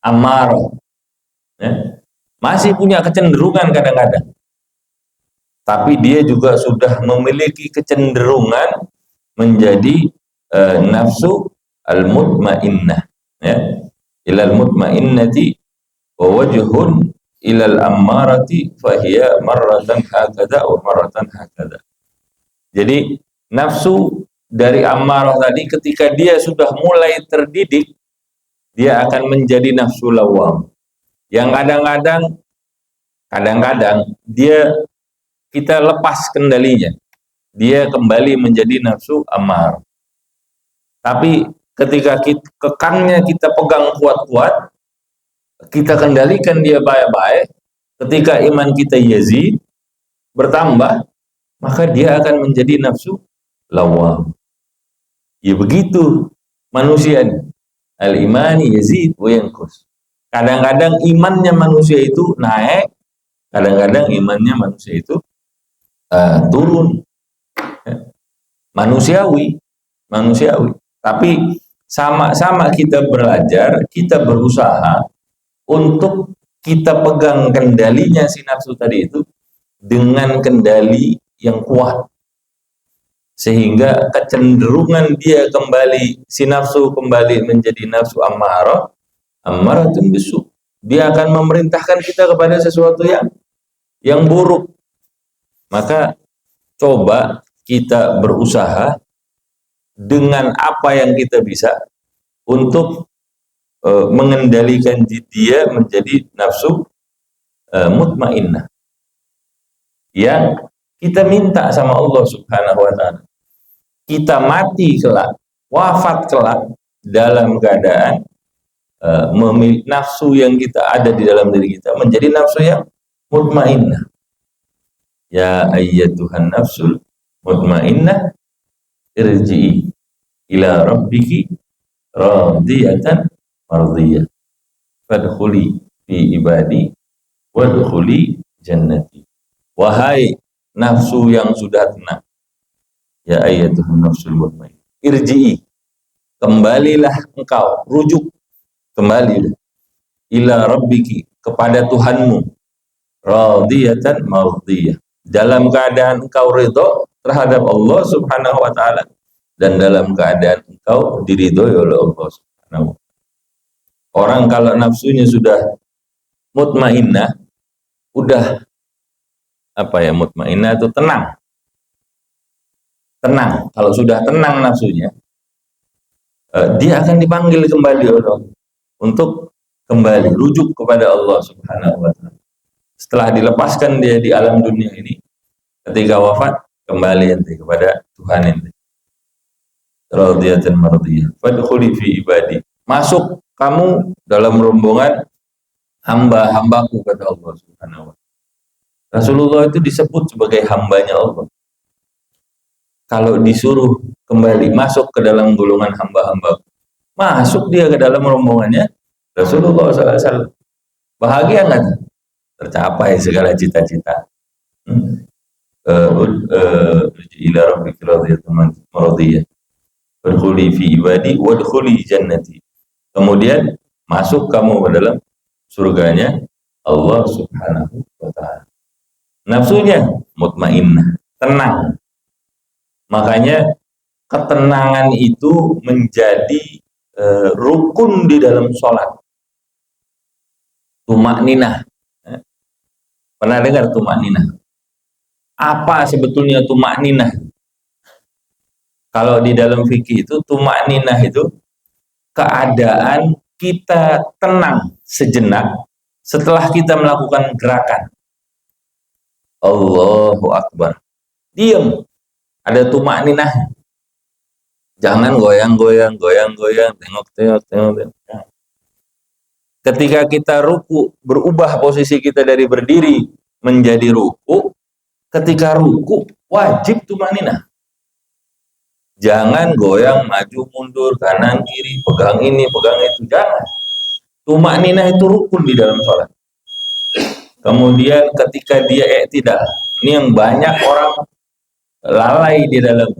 ammarah. Ya. Masih punya kecenderungan kadang-kadang. Tapi dia juga sudah memiliki kecenderungan menjadi nafsu al-mutmainnah, ya. Ilal mutmainnati wa wajhun ilal ammarati fahiya marratan hakada wa marratan hakada. Jadi nafsu dari ammarah tadi ketika dia sudah mulai terdidik, dia akan menjadi nafsu lawam. Yang kadang-kadang dia kita lepas kendalinya, dia kembali menjadi nafsu amar. Tapi ketika kekangnya kita pegang kuat-kuat, kita kendalikan dia baik-baik, ketika iman kita yazid, bertambah, maka dia akan menjadi nafsu lawam. Ya begitu manusia, al-imani yazid wa yanqus. Kadang-kadang imannya manusia itu naik, kadang-kadang imannya manusia itu turun. Manusiawi. Tapi sama-sama kita belajar, kita berusaha untuk kita pegang kendalinya si nafsu tadi itu dengan kendali yang kuat, sehingga kecenderungan dia kembali, si nafsu kembali menjadi nafsu ammaratun bisu. Dia akan memerintahkan kita kepada sesuatu yang buruk. Maka coba kita berusaha dengan apa yang kita bisa untuk mengendalikan dia menjadi nafsu mutmainnah, yang kita minta sama Allah Subhanahu wa ta'ala. Kita mati kelak, wafat kelak dalam keadaan nafsu yang kita ada di dalam diri kita menjadi nafsu yang mutmainnah. Ya ayyatuhan nafsul mutmainnah irji'i ila rabbiki radiyatan mardiyah fadkhuli fi ibadi wadkhuli jannati. Wahai nafsu yang sudah tenang, ya ayyatuhan nafsul mutmainnah, irji'i, kembalilah engkau, rujuk, kembalilah ila rabbiki, kepada Tuhanmu, radiyatan mardiyah, dalam keadaan engkau ridho terhadap Allah Subhanahu wa taala dan dalam keadaan engkau diridhoi oleh Allah Subhanahu. Orang kalau nafsunya sudah mutmainnah, udah apa ya, mutmainnah itu tenang. Tenang, kalau sudah tenang nafsunya, dia akan dipanggil kembali oleh Allah untuk kembali rujuk kepada Allah Subhanahu wa taala. Setelah dilepaskan dia di alam dunia ini, ketika wafat kembali ente kepada Tuhan ente. Radiyatan mardiyah. Fadkhuli fi ibadi. Masuk kamu dalam rombongan hamba-hambaku, kata Allah Subhanahu wa taala. Rasulullah itu disebut sebagai hambanya Allah. Kalau disuruh kembali masuk ke dalam golongan hamba-hamba, masuk dia ke dalam rombongannya Rasulullah SAW. Bahagia nggak? Tercapai segala cita-cita. Ila rabbika radiyatan maradiyah. Fadkhuli fi ibadi wadkhuli jannati. Kemudian masuk kamu ke dalam surganya Allah Subhanahu wa taala. Nafsunya mutmainnah, tenang. Makanya ketenangan itu menjadi rukun di dalam sholat. Tumakninah. Pernah dengar tumakninah? Apa sebetulnya tumakninah? Kalau di dalam fikih itu, tumakninah itu keadaan kita tenang sejenak setelah kita melakukan gerakan. Allahu Akbar. Diam. Ada tumakninah. Jangan goyang-goyang, tengok. Ketika kita ruku, berubah posisi kita dari berdiri menjadi ruku. Ketika ruku, wajib tumakninah. Jangan goyang, maju, mundur, kanan, kiri, pegang ini, pegang itu. Jangan. Tumakninah itu rukun di dalam sholat. Kemudian ketika dia i'tidal, ini yang banyak orang lalai di dalam.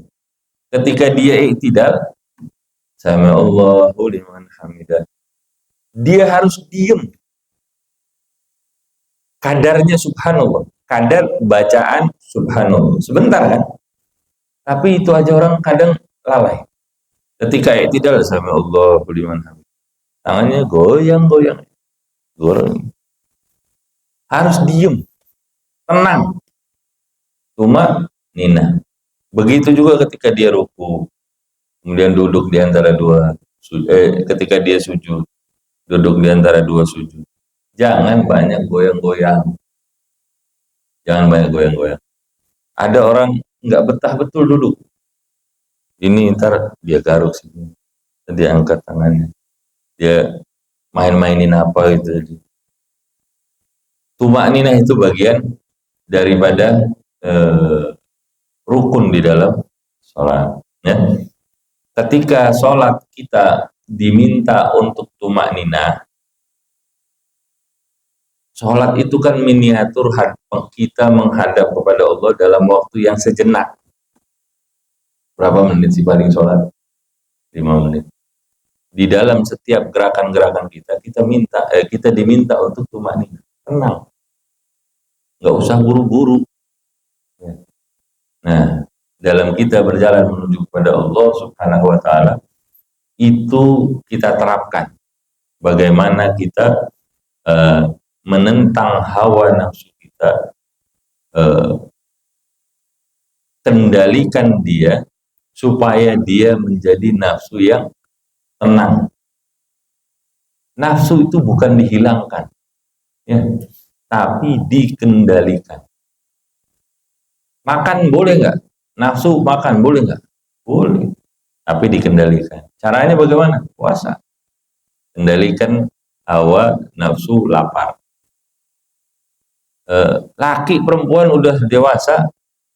Ketika dia i'tidal, sami Allahu liman hamidah, dia harus diam. Kadarnya subhanallah, kadar bacaan subhanallah. Sebentar kan? Tapi itu aja orang kadang lalai. Ketika i'tidal, sami Allahu liman hamidah, tangannya goyang-goyang. Harus diem, tenang, tumakninah. Begitu juga ketika dia ruku, kemudian duduk di antara dua, ketika dia sujud, duduk di antara dua sujud. Jangan banyak goyang-goyang. Jangan banyak goyang-goyang. Ada orang nggak betah betul duduk. Ini ntar dia garuk sini, dia angkat tangannya, dia main-mainin apa gitu. Tumakninah itu bagian daripada rukun di dalam sholat. Ya. Ketika sholat kita diminta untuk tumakninah, sholat itu kan miniatur kita menghadap kepada Allah dalam waktu yang sejenak. Berapa menit sih paling sholat? 5 menit. Di dalam setiap gerakan-gerakan kita diminta untuk tumakninah. Tenang. Nggak usah buru-buru. Nah, dalam kita berjalan menuju kepada Allah Subhanahu wa taala, itu kita terapkan bagaimana kita menentang hawa nafsu kita, kendalikan dia supaya dia menjadi nafsu yang tenang. Nafsu itu bukan dihilangkan, ya, tapi dikendalikan. Makan boleh nggak? Nafsu makan boleh nggak? Boleh, tapi dikendalikan. Caranya bagaimana? Puasa. Kendalikan hawa nafsu lapar. Laki perempuan udah dewasa,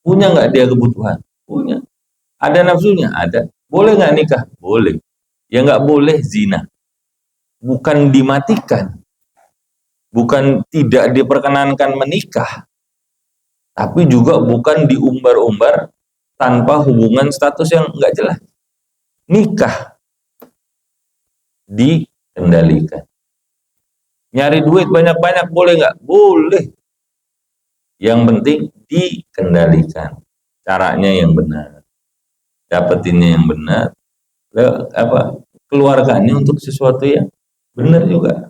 punya nggak dia kebutuhan? Punya. Ada nafsunya? Ada. Boleh nggak nikah? Boleh. Ya nggak boleh zina. Bukan dimatikan. Bukan tidak diperkenankan menikah, tapi juga bukan diumbar-umbar tanpa hubungan status yang nggak jelas. Nikah dikendalikan. Nyari duit banyak-banyak boleh nggak? Boleh. Yang penting dikendalikan. Caranya yang benar. Dapetinnya yang benar. Keluarganya untuk sesuatu yang benar juga.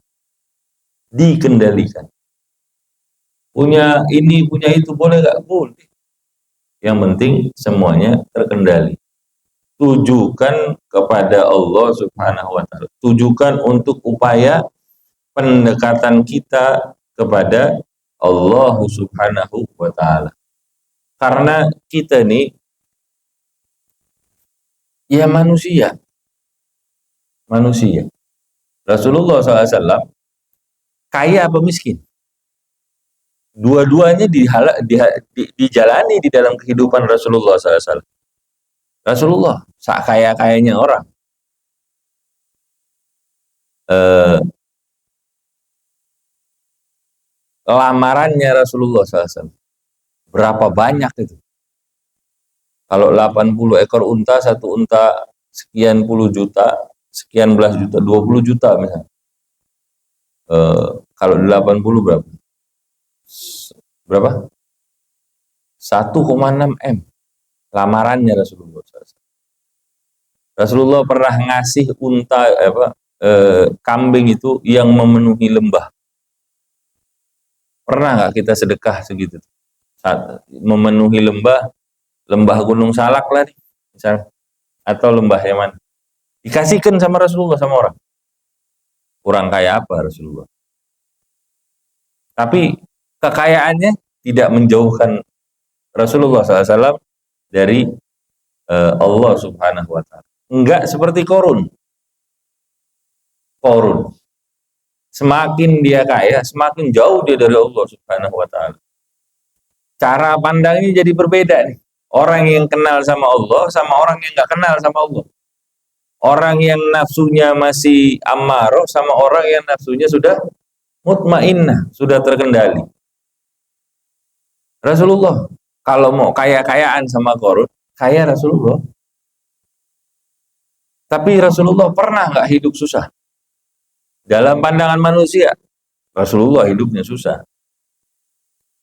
Dikendalikan. Punya ini, punya itu boleh nggak? Boleh. Yang penting semuanya terkendali. Tujukan kepada Allah Subhanahu wa Ta'ala. Tujukan untuk upaya pendekatan kita kepada Allah Subhanahu wa Ta'ala. Karena kita nih ya manusia. Rasulullah SAW kaya apa miskin? Dua-duanya dijalani di dalam kehidupan Rasulullah SAW. Rasulullah sak kaya-kayanya orang. Lamarannya Rasulullah SAW berapa banyak itu? Kalau 80 ekor unta, satu unta sekian puluh juta, sekian belas juta, 20 juta misalnya. Kalau 80 berapa? Berapa? 1,6 M lamarannya Rasulullah SAW. Rasulullah pernah ngasih unta kambing itu yang memenuhi lembah. Pernah nggak kita sedekah segitu? Saat memenuhi lembah Gunung Salak lah nih, misalnya, atau lembah Yaman, dikasihkan sama Rasulullah sama orang. Kurang kaya apa Rasulullah? Tapi kekayaannya tidak menjauhkan Rasulullah SAW dari Allah Subhanahu wa Ta'ala. Enggak seperti Korun. Semakin dia kaya, semakin jauh dia dari Allah Subhanahu wa Ta'ala. Cara pandangnya jadi berbeda nih. Orang yang kenal sama Allah sama orang yang nggak kenal sama Allah. Orang yang nafsunya masih ammaroh sama orang yang nafsunya sudah mutmainnah, sudah terkendali. Rasulullah kalau mau kaya-kayaan sama Korun, kaya Rasulullah. Tapi Rasulullah pernah nggak hidup susah? Dalam pandangan manusia, Rasulullah hidupnya susah.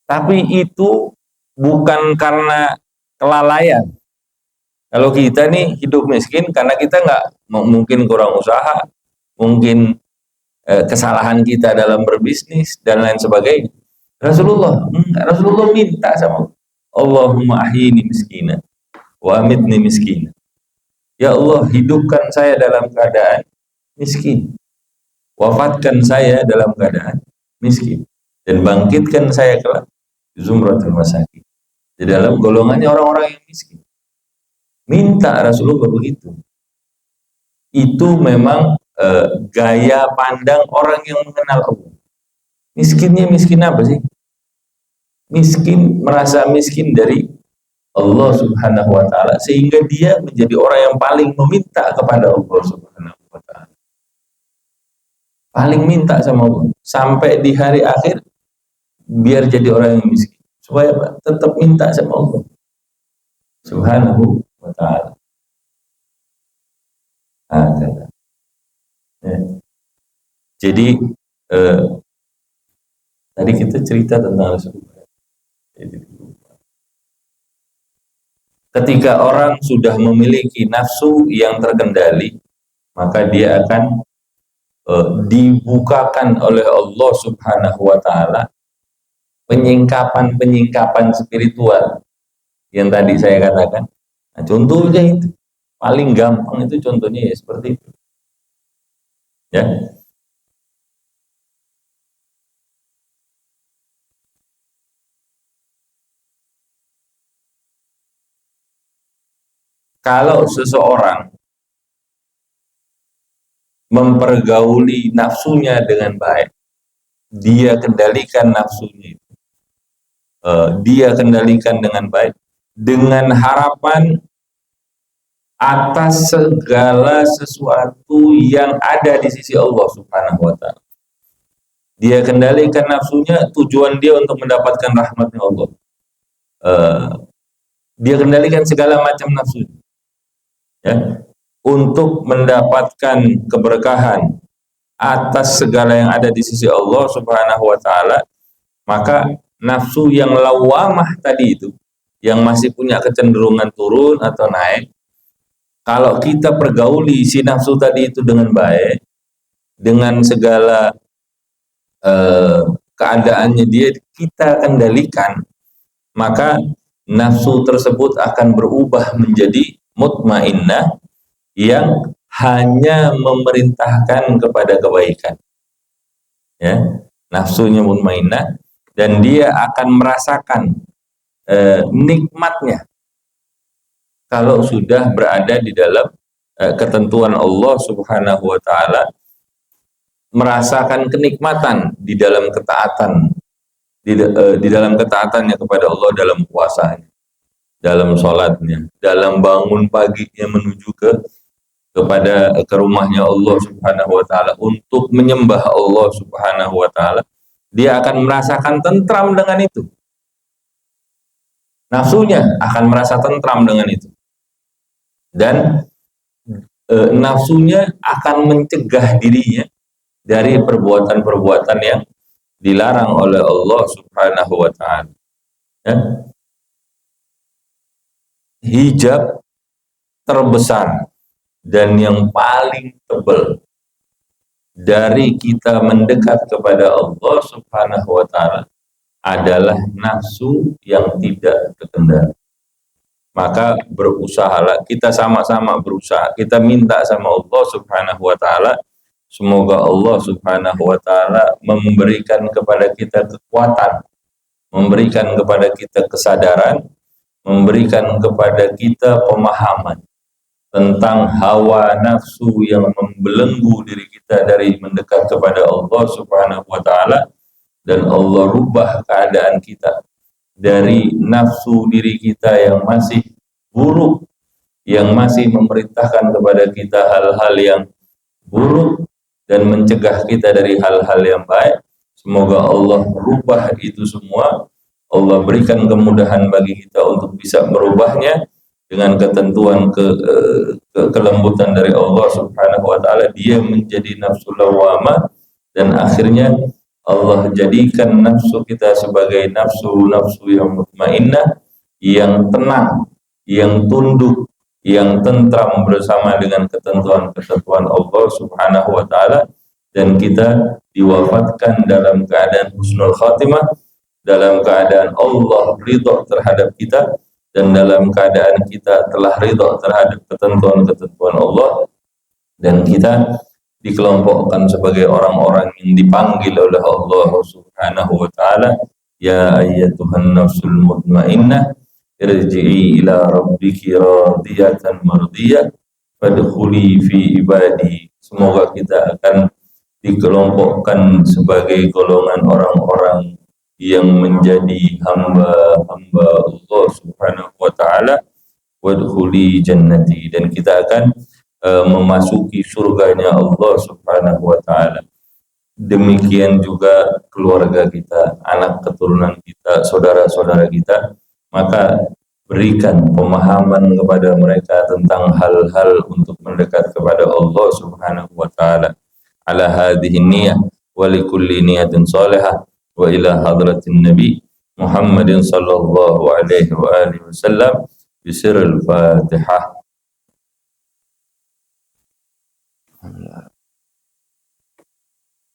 Tapi itu bukan karena kelalaian. Kalau kita nih hidup miskin karena kita nggak mungkin kurang usaha, mungkin kesalahan kita dalam berbisnis dan lain sebagainya. Rasulullah minta sama Allahumma ahyini miskina wa amitni miskina. Ya Allah, hidupkan saya dalam keadaan miskin, wafatkan saya dalam keadaan miskin, dan bangkitkan saya kelak di zumratul masakin, di dalam golongannya orang-orang yang miskin. Minta Rasulullah begitu. Itu memang gaya pandang orang yang mengenal Allah. Miskinnya miskin apa sih? Miskin, merasa miskin dari Allah Subhanahu wa Ta'ala, sehingga dia menjadi orang yang paling meminta kepada Allah Subhanahu wa Ta'ala. Paling minta sama Allah sampai di hari akhir, biar jadi orang yang miskin, supaya tetap minta sama Allah Subhanahu wa Ta'ala. Jadi tadi kita cerita tentang Rasulullah. Ketika orang sudah memiliki nafsu yang terkendali, maka dia akan dibukakan oleh Allah Subhanahu wa Ta'ala penyingkapan spiritual yang tadi saya katakan. Nah, contohnya itu paling gampang, itu contohnya ya seperti itu, ya. Kalau seseorang mempergauli nafsunya dengan baik, dia kendalikan nafsunya, dia kendalikan dengan baik, dengan harapan atas segala sesuatu yang ada di sisi Allah Subhanahu wa Ta'ala. Dia kendalikan nafsunya, tujuan dia untuk mendapatkan rahmatnya Allah. Dia kendalikan segala macam nafsunya, ya, untuk mendapatkan keberkahan atas segala yang ada di sisi Allah Subhanahu wa taala, maka nafsu yang lawamah tadi itu, yang masih punya kecenderungan turun atau naik, kalau kita pergauli si nafsu tadi itu dengan baik, dengan segala keadaannya dia kita kendalikan, maka nafsu tersebut akan berubah menjadi mutmainnah yang hanya memerintahkan kepada kebaikan, ya, nafsunya mutmainnah, dan dia akan merasakan nikmatnya kalau sudah berada di dalam ketentuan Allah Subhanahu wa taala, merasakan kenikmatan di dalam ketaatan, di dalam ketaatannya kepada Allah, dalam puasanya, dalam sholatnya, dalam bangun paginya menuju ke rumahnya Allah Subhanahu wa taala untuk menyembah Allah Subhanahu wa taala. Dia akan merasakan tentram dengan itu. Nafsunya akan merasa tentram dengan itu. Dan nafsunya akan mencegah dirinya dari perbuatan-perbuatan yang dilarang oleh Allah Subhanahu wa taala. Ya. Hijab terbesar dan yang paling tebal dari kita mendekat kepada Allah Subhanahu wa taala adalah nafsu yang tidak terkendali. Maka berusahalah, kita sama-sama berusaha, kita minta sama Allah Subhanahu wa taala, semoga Allah Subhanahu wa taala memberikan kepada kita kekuatan, memberikan kepada kita kesadaran, memberikan kepada kita pemahaman tentang hawa nafsu yang membelenggu diri kita dari mendekat kepada Allah Subhanahu wa taala, dan Allah rubah keadaan kita dari nafsu diri kita yang masih buruk, yang masih memerintahkan kepada kita hal-hal yang buruk dan mencegah kita dari hal-hal yang baik. Semoga Allah rubah itu semua, Allah berikan kemudahan bagi kita untuk bisa merubahnya dengan ketentuan kelembutan dari Allah Subhanahu wa taala. Dia menjadi nafsu lawamah, dan akhirnya Allah jadikan nafsu kita sebagai nafsu yang mutmainnah, yang tenang, yang tunduk, yang tentram bersama dengan ketentuan-ketentuan Allah Subhanahu wa taala, dan kita diwafatkan dalam keadaan husnul khatimah, dalam keadaan Allah ridha terhadap kita, dan dalam keadaan kita telah ridha terhadap ketentuan-ketentuan Allah, dan kita dikelompokkan sebagai orang-orang yang dipanggil oleh Allah Subhanahu wa taala, ya ayyatuhan nafsul mutmainnah irji'i ila rabbiki radiyatan mardiyah fadkhuli fi ibadi. Semoga kita akan dikelompokkan sebagai golongan orang-orang yang menjadi hamba-hamba Allah Subhanahu wa taala, wadkhuli jannati, dan kita akan memasuki surganya Allah Subhanahu wa taala. Demikian juga keluarga kita, anak keturunan kita, saudara-saudara kita, maka berikan pemahaman kepada mereka tentang hal-hal untuk mendekat kepada Allah Subhanahu wa taala. Ala hadhihi niyyah wa likulli niyatin salihah wa ila hadratin nabi Muhammadin sallallahu alaihi wa alihi wasallam bi sirril Fatihah.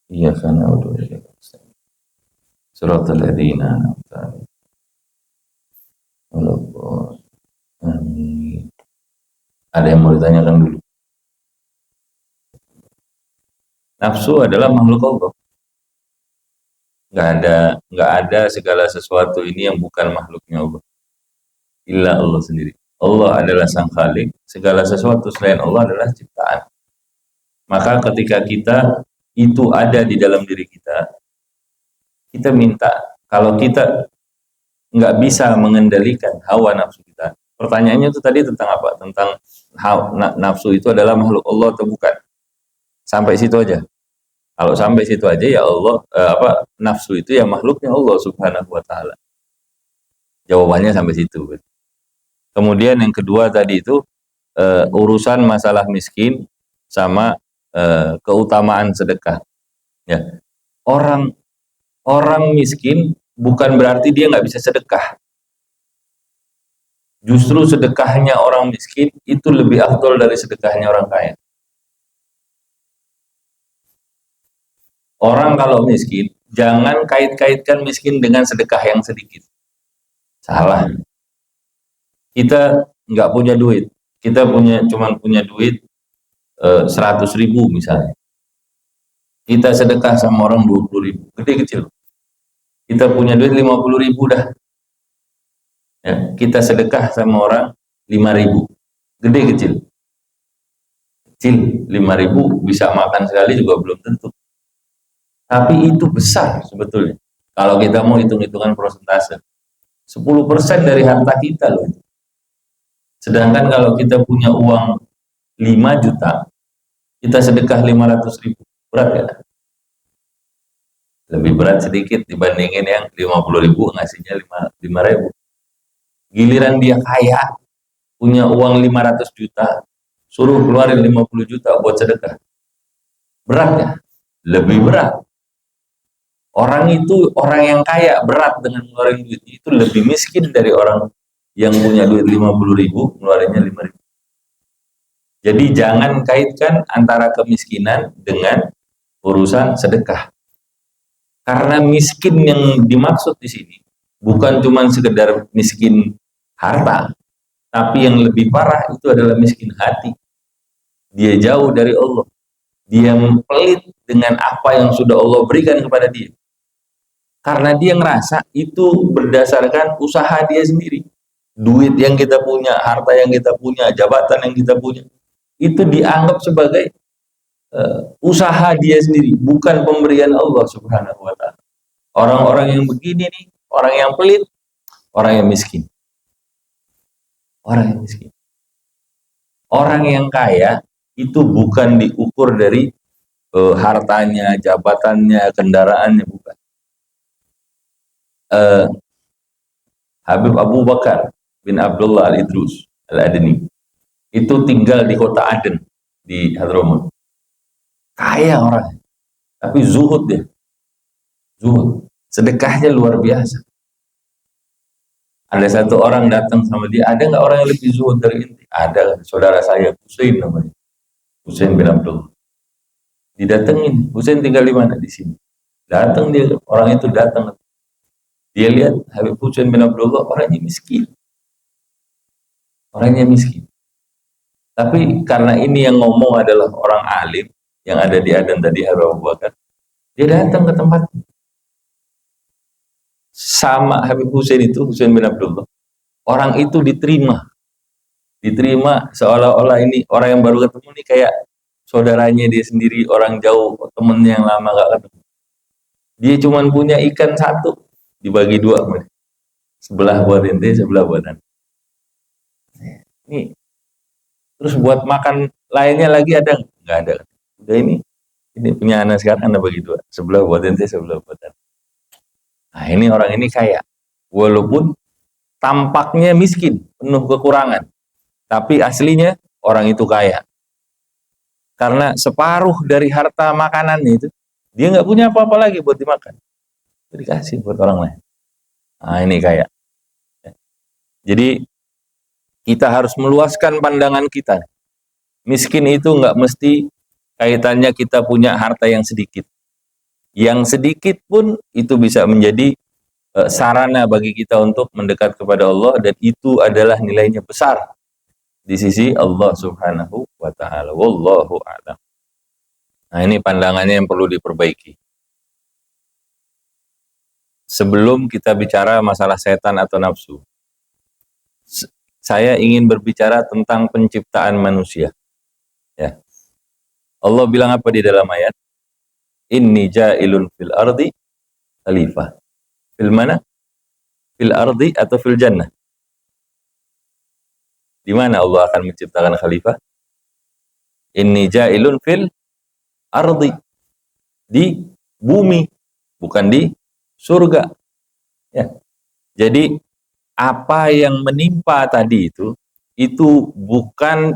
Iyyaka na'budu wa iyyaka nasta'in. Shiratal ladzina an'amta 'alaihim ghairil maghdubi. Ada yang mau ditanyakan dulu? Nafsu adalah makhluk Allah. Enggak ada segala sesuatu ini yang bukan makhluknya Allah. Illa Allah sendiri. Allah adalah sang khalik, segala sesuatu selain Allah adalah ciptaan. Maka ketika kita itu ada di dalam diri kita, kita minta, kalau kita nggak bisa mengendalikan hawa nafsu kita. Pertanyaannya itu tadi tentang apa? Tentang nafsu itu adalah makhluk Allah atau bukan? Sampai situ aja. Kalau sampai situ aja ya Allah, nafsu itu ya makhluknya Allah Subhanahu wa taala. Jawabannya sampai situ. Kemudian yang kedua tadi itu urusan masalah miskin sama keutamaan sedekah. Ya, orang orang miskin bukan berarti dia nggak bisa sedekah. Justru sedekahnya orang miskin itu lebih afdol dari sedekahnya orang kaya. Orang kalau miskin, jangan kait-kaitkan miskin dengan sedekah yang sedikit. Salah. Kita nggak punya duit. Kita cuman punya duit 100.000 misalnya. Kita sedekah sama orang 20.000, gede kecil. Kita punya duit 50.000 dah. Ya, kita sedekah sama orang 5.000, gede kecil. Kecil, 5.000 bisa makan sekali juga belum tentu. Tapi itu besar sebetulnya. Kalau kita mau hitung-hitungan persentase, 10% dari harta kita loh. Sedangkan kalau kita punya uang 5 juta, kita sedekah 500.000, berat ya? Lebih berat sedikit dibandingin yang 50.000 ngasihnya 5.000. Giliran dia kaya, punya uang 500 juta, suruh keluarin 50 juta buat sedekah. Berat ya? Lebih berat. Orang yang kaya berat dengan ngeluarin duit itu lebih miskin dari orang yang punya duit 50.000 ngeluarinnya 5.000. Jadi jangan kaitkan antara kemiskinan dengan urusan sedekah. Karena miskin yang dimaksud di sini bukan cuma sekedar miskin harta, tapi yang lebih parah itu adalah miskin hati. Dia jauh dari Allah. Dia pelit dengan apa yang sudah Allah berikan kepada dia. Karena dia ngerasa itu berdasarkan usaha dia sendiri. Duit yang kita punya, harta yang kita punya, jabatan yang kita punya, itu dianggap sebagai usaha dia sendiri, bukan pemberian Allah Subhanahu wa Ta'ala. Orang-orang yang begini nih, orang yang pelit, orang yang miskin. Orang yang miskin. Orang yang kaya itu bukan diukur dari hartanya, jabatannya, kendaraannya, bukan. Habib Abu Bakar bin Abdullah al-Idrus al-Adni itu tinggal di kota Aden di Hadramaut. Kaya orang, tapi zuhud dia. Zuhud. Sedekahnya luar biasa. Ada satu orang datang sama dia, ada nggak orang yang lebih zuhud dari ini? Ada, saudara saya, Husain namanya. Husain bin Abdullah. Didatengin, Husain tinggal di mana? Di sini. Datang dia, orang itu datang. Dia lihat Habib Husain bin Abdullah orangnya miskin. Orangnya miskin. Tapi karena ini yang ngomong adalah orang alim yang ada di Aden tadi, Habib Abu Bakar, dia datang ke tempat. Sama Habib Husain itu, Husain bin Abdullah, orang itu diterima seolah-olah ini orang yang baru ketemu nih kayak saudaranya dia sendiri, orang jauh, temennya yang lama gak ketemu. Dia cuma punya ikan satu, dibagi dua, sebelah buat ente, sebelah buat anda. Nih, terus buat makan lainnya lagi ada nggak? Ada. Udah ini punya anak sekarang, anda bagi dua, sebelah buat ente, sebelah buat anda. Nah ini orang ini kaya, walaupun tampaknya miskin, penuh kekurangan, tapi aslinya orang itu kaya. Karena separuh dari harta makanannya itu, dia nggak punya apa-apa lagi buat dimakan. Dikasih buat orang lain. Nah ini kaya. Jadi kita harus meluaskan pandangan kita. Miskin itu nggak mesti kaitannya kita punya harta yang sedikit. Yang sedikit pun itu bisa menjadi sarana bagi kita untuk mendekat kepada Allah, dan itu adalah nilainya besar di sisi Allah Subhanahu wa Ta'ala. Wallahu a'lam. Nah ini pandangannya yang perlu diperbaiki. Sebelum kita bicara masalah setan atau nafsu, saya ingin berbicara tentang penciptaan manusia. Ya. Allah bilang apa di dalam ayat? Inni ja'ilun fil ardi khalifah. Fil mana? Fil ardi atau fil jannah? Di mana Allah akan menciptakan khalifah? Inni ja'ilun fil ardi. Di bumi, bukan di surga. Ya. Jadi apa yang menimpa tadi itu bukan,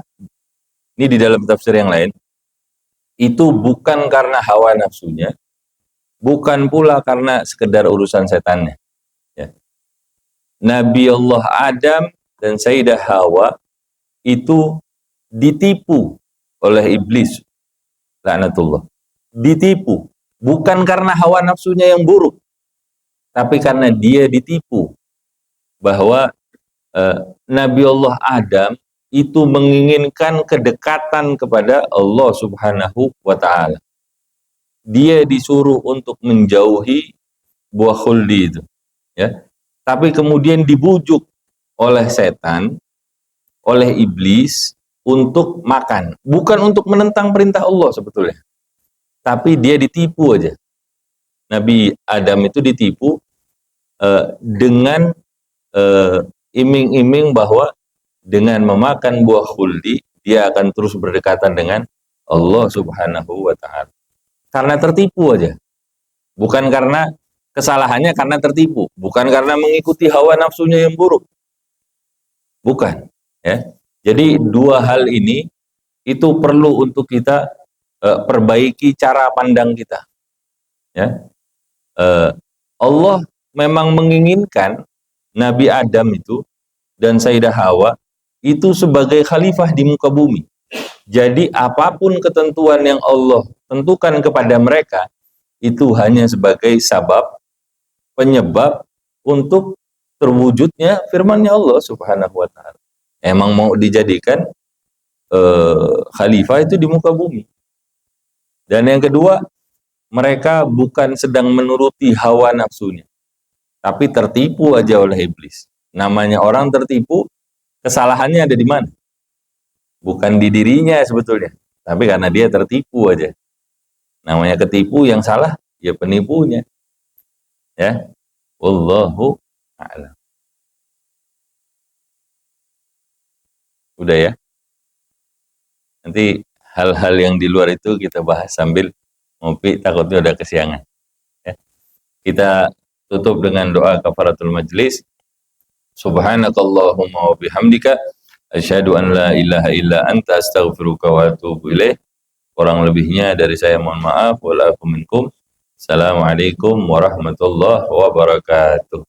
ini di dalam tafsir yang lain, itu bukan karena hawa nafsunya, bukan pula karena sekedar urusan setannya. Ya. Nabi Allah Adam dan Sayyidah Hawa itu ditipu oleh iblis, laknatullah. Ditipu, bukan karena hawa nafsunya yang buruk, tapi karena dia ditipu bahwa Nabi Allah Adam itu menginginkan kedekatan kepada Allah Subhanahu wa Ta'ala. Dia disuruh untuk menjauhi buah khuldi itu, ya. Tapi kemudian dibujuk oleh setan, oleh iblis untuk makan, bukan untuk menentang perintah Allah sebetulnya. Tapi dia ditipu aja. Nabi Adam itu ditipu dengan iming-iming bahwa dengan memakan buah khuldi dia akan terus berdekatan dengan Allah Subhanahu wa Ta'ala. Karena tertipu aja, bukan karena kesalahannya, karena tertipu, bukan karena mengikuti hawa nafsunya yang buruk, bukan, ya. Jadi dua hal ini itu perlu untuk kita perbaiki cara pandang kita, ya. Allah memang menginginkan Nabi Adam itu dan Sayyidah Hawa itu sebagai khalifah di muka bumi. Jadi apapun ketentuan yang Allah tentukan kepada mereka itu hanya sebagai sabab, penyebab untuk terwujudnya firman-Nya Allah Subhanahu wa Ta'ala. Emang mau dijadikan khalifah itu di muka bumi. Dan yang kedua, mereka bukan sedang menuruti hawa nafsunya, tapi tertipu aja oleh iblis. Namanya orang tertipu, kesalahannya ada di mana? Bukan di dirinya sebetulnya, tapi karena dia tertipu aja. Namanya ketipu, yang salah ya penipunya. Ya, wallahu a'lam. Udah ya. Nanti hal-hal yang di luar itu kita bahas sambil ngopi, takutnya udah kesiangan. Ya. Kita tutup dengan doa kafaratul majlis. Subhanakallahumma wa bihamdika asyhadu an la ilaha illa anta astaghfiruka wa atubu ilaih. Kurang lebihnya dari saya mohon maaf. Wa'alaikum minkum. Assalamualaikum warahmatullahi wabarakatuh.